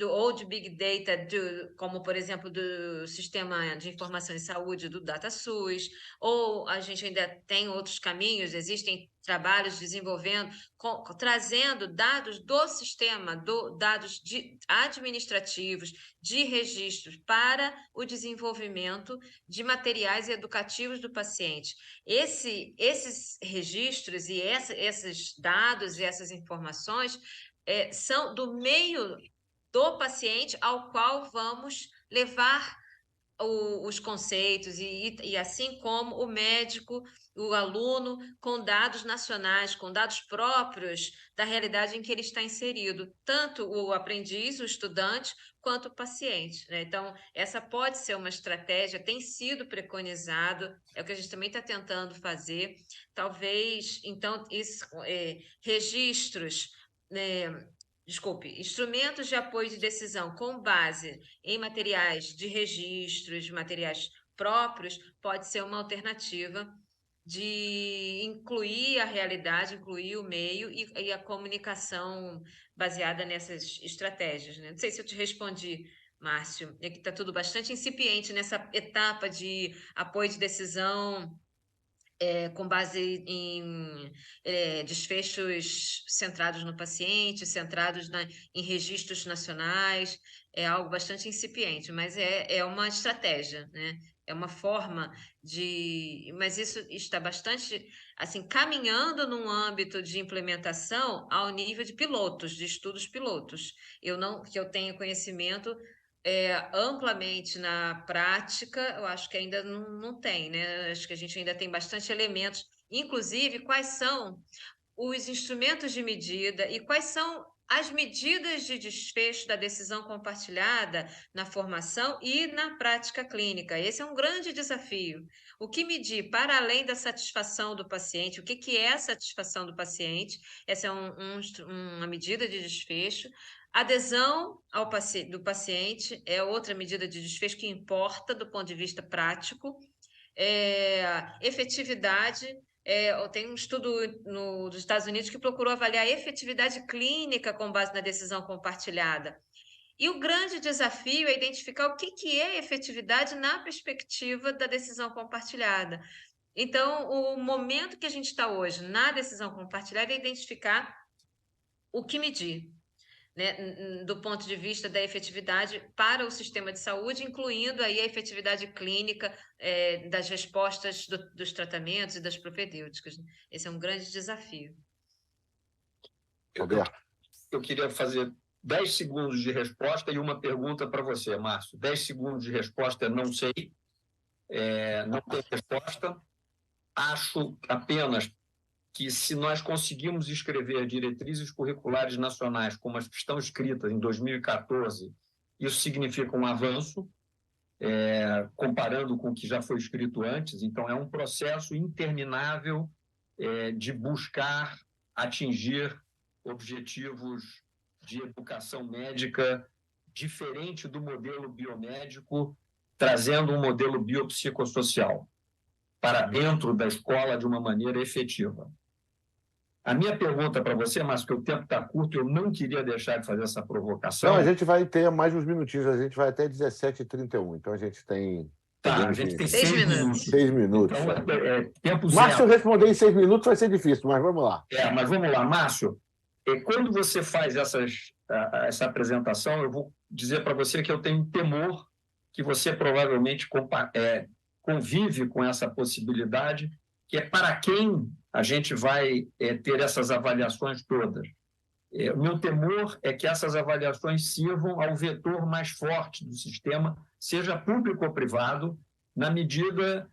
ou de Big Data, como, por exemplo, do Sistema de Informação em Saúde, do DataSUS, ou a gente ainda tem outros caminhos, existem trabalhos desenvolvendo, trazendo dados do sistema, dados administrativos, de registros, para o desenvolvimento de materiais educativos do paciente. Esses registros e esses dados e essas informações são do meio do paciente ao qual vamos levar os conceitos, e assim como o médico, o aluno, com dados nacionais, com dados próprios da realidade em que ele está inserido, tanto o aprendiz, o estudante, quanto o paciente. Né? Então, essa pode ser uma estratégia, tem sido preconizado, é o que a gente também está tentando fazer. Talvez, então, registros, instrumentos de apoio de decisão com base em materiais de registros, materiais próprios, pode ser uma alternativa de incluir a realidade, incluir o meio e a comunicação baseada nessas estratégias. Né? Não sei se eu te respondi, Márcio, é que está tudo bastante incipiente nessa etapa de apoio de decisão com base em desfechos centrados no paciente, centrados em registros nacionais, é algo bastante incipiente, mas é uma estratégia, né? É uma forma mas isso está bastante, assim, caminhando num âmbito de implementação ao nível de pilotos, de estudos pilotos. Que eu tenho conhecimento amplamente na prática, eu acho que ainda não tem, né? Acho que a gente ainda tem bastante elementos, inclusive quais são os instrumentos de medida e quais são as medidas de desfecho da decisão compartilhada na formação e na prática clínica. Esse é um grande desafio. O que medir para além da satisfação do paciente? O que é a satisfação do paciente? Essa é uma medida de desfecho. Adesão do paciente é outra medida de desfecho que importa do ponto de vista prático. Efetividade, tem um estudo dos Estados Unidos que procurou avaliar a efetividade clínica com base na decisão compartilhada. E o grande desafio é identificar o que é efetividade na perspectiva da decisão compartilhada. Então, o momento que a gente está hoje na decisão compartilhada é identificar o que medir, né, do ponto de vista da efetividade para o sistema de saúde, incluindo aí a efetividade clínica das respostas dos tratamentos e das propedêuticas. Esse é um grande desafio. Eu queria fazer 10 segundos de resposta e uma pergunta para você, Márcio. 10 segundos de resposta, não sei, não tem resposta. Acho apenas que se nós conseguimos escrever diretrizes curriculares nacionais como as que estão escritas em 2014, isso significa um avanço, comparando com o que já foi escrito antes. Então, é um processo interminável de buscar atingir objetivos de educação médica diferente do modelo biomédico, trazendo um modelo biopsicossocial para dentro da escola de uma maneira efetiva. A minha pergunta para você, Márcio, que o tempo está curto, eu não queria deixar de fazer essa provocação. Não, a gente vai ter mais uns minutinhos, a gente vai até 17h31, então a gente tem... Tá, a gente tem 6 minutos. 6 minutos. Então, tempo Márcio, zero. responder em 6 minutos vai ser difícil, mas vamos lá. Mas vamos lá, Márcio. Quando você faz essa apresentação, eu vou dizer para você que eu tenho temor que você provavelmente convive com essa possibilidade, que é para quem a gente vai ter essas avaliações todas. O meu temor é que essas avaliações sirvam ao vetor mais forte do sistema, seja público ou privado, na medida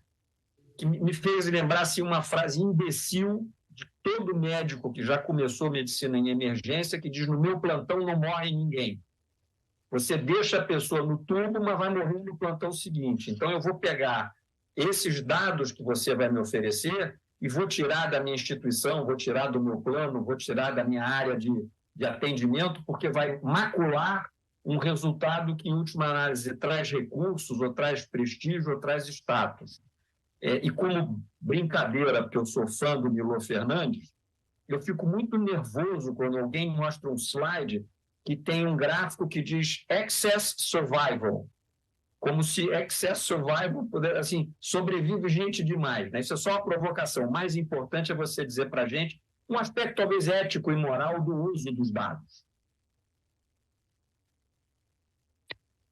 que me fez lembrar assim, uma frase imbecil de todo médico que já começou medicina em emergência, que diz: no meu plantão não morre ninguém. Você deixa a pessoa no tubo, mas vai morrer no plantão seguinte. Então, eu vou pegar esses dados que você vai me oferecer e vou tirar da minha instituição, vou tirar do meu plano, vou tirar da minha área de atendimento, porque vai macular um resultado que, em última análise, traz recursos, ou traz prestígio, ou traz status. E como brincadeira, porque eu sou fã do Milor Fernandes, eu fico muito nervoso quando alguém mostra um slide que tem um gráfico que diz Excess Survival, como se Excess Survival pudesse, assim, sobrevive gente demais, né? Isso é só uma provocação. O mais importante é você dizer para a gente um aspecto talvez ético e moral do uso dos dados.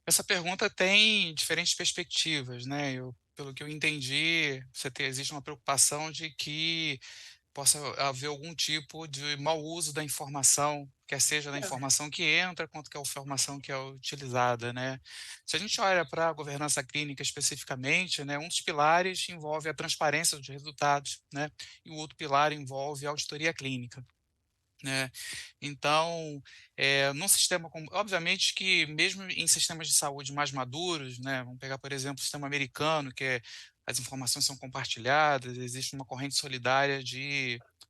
Essa pergunta tem diferentes perspectivas, né? Pelo que eu entendi, existe uma preocupação de que possa haver algum tipo de mau uso da informação, quer seja da informação que entra, quanto que a informação que é utilizada, né? Se a gente olha para a governança clínica especificamente, né, um dos pilares envolve a transparência dos resultados, né? E o outro pilar envolve a auditoria clínica, né? Então, num sistema como, obviamente que mesmo em sistemas de saúde mais maduros, né, vamos pegar, por exemplo, o sistema americano, que as informações são compartilhadas, existe uma corrente solidária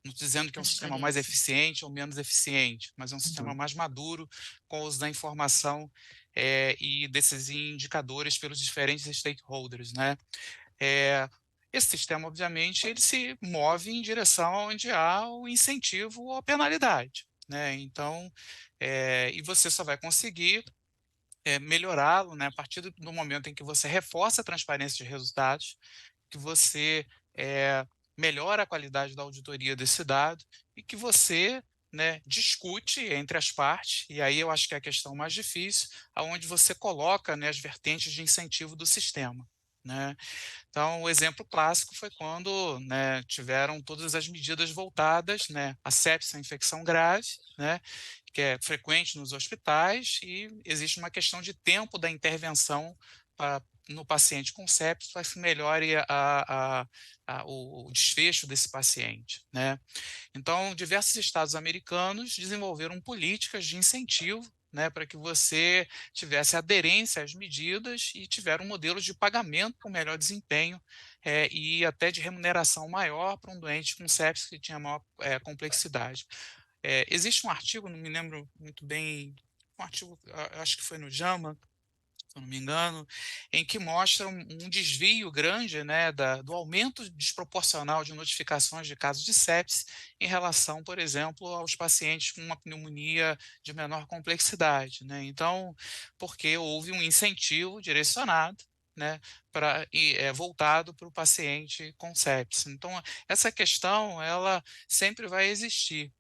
não estou dizendo que é um sistema mais eficiente ou menos eficiente, mas é um sistema mais maduro com o uso da informação e desses indicadores pelos diferentes stakeholders, né? Esse sistema, obviamente, ele se move em direção onde há o incentivo ou a penalidade, né? Então, e você só vai conseguir melhorá-lo, né, a partir do momento em que você reforça a transparência de resultados, que você melhora a qualidade da auditoria desse dado e que você, né, discute entre as partes, e aí eu acho que é a questão mais difícil, aonde você coloca, né, as vertentes de incentivo do sistema, né? Então, o exemplo clássico foi quando, né, tiveram todas as medidas voltadas, né, à sepsia, infecção grave, né, que é frequente nos hospitais, e existe uma questão de tempo da intervenção no paciente com sepsis para que melhore o desfecho desse paciente, né? Então, diversos estados americanos desenvolveram políticas de incentivo, né, para que você tivesse aderência às medidas e tiveram um modelo de pagamento com melhor desempenho e até de remuneração maior para um doente com sepsis que tinha maior complexidade. Existe um artigo, não me lembro muito bem um artigo, acho que foi no JAMA, se eu não me engano, em que mostra um desvio grande, né, do aumento desproporcional de notificações de casos de sepsis em relação, por exemplo, aos pacientes com uma pneumonia de menor complexidade, né? Então, porque houve um incentivo direcionado, né, voltado para o paciente com sepsis. Então, essa questão, ela sempre vai existir.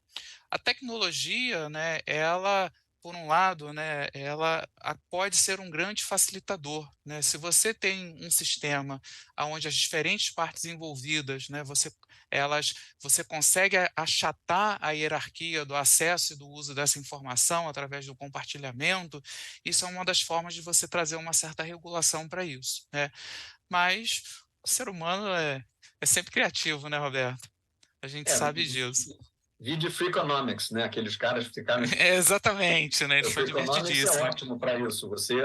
A tecnologia, né, ela, por um lado, né, ela pode ser um grande facilitador, né? Se você tem um sistema onde as diferentes partes envolvidas, né, você consegue achatar a hierarquia do acesso e do uso dessa informação através do compartilhamento, isso é uma das formas de você trazer uma certa regulação para isso, né? Mas o ser humano é sempre criativo, né, Roberto? A gente sabe disso. Vide Freakonomics, né? Aqueles caras que ficaram... Exatamente, né? Ele foi Freakonomics é divertidíssimo. ótimo para isso. Você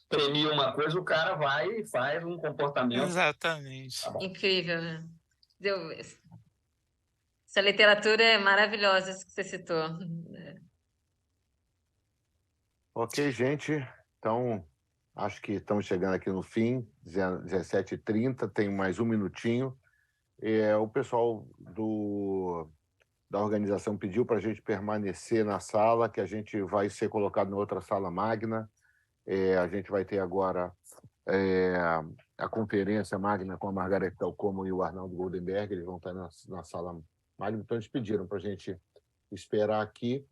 premia uma coisa, o cara vai e faz um comportamento... Exatamente. Tá bom. Incrível, né? Essa literatura é maravilhosa, isso que você citou. Ok, gente. Então, acho que estamos chegando aqui no fim, 17h30, tem mais um minutinho. O pessoal da organização pediu para a gente permanecer na sala, que a gente vai ser colocado na outra sala magna. A gente vai ter agora a conferência magna com a Margareth Dalcomo e o Arnaldo Goldenberg, eles vão estar na sala magna, então eles pediram para a gente esperar aqui.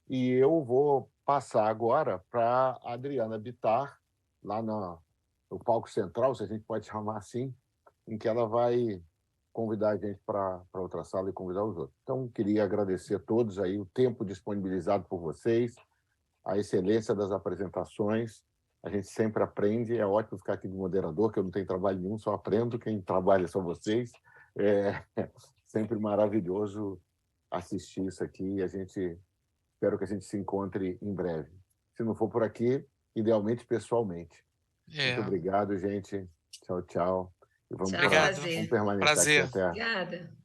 E eu vou passar agora para a Adriana Bittar, lá no palco central, se a gente pode chamar assim, em que ela vai convidar a gente para outra sala e convidar os outros. Então, queria agradecer a todos aí o tempo disponibilizado por vocês, a excelência das apresentações. A gente sempre aprende, é ótimo ficar aqui de moderador, que eu não tenho trabalho nenhum, só aprendo, quem trabalha são vocês. É sempre maravilhoso assistir isso aqui e espero que a gente se encontre em breve. Se não for por aqui, idealmente pessoalmente. Muito obrigado, gente. Tchau, tchau. E vamos Tchau, permanecer Prazer. aqui até Obrigada.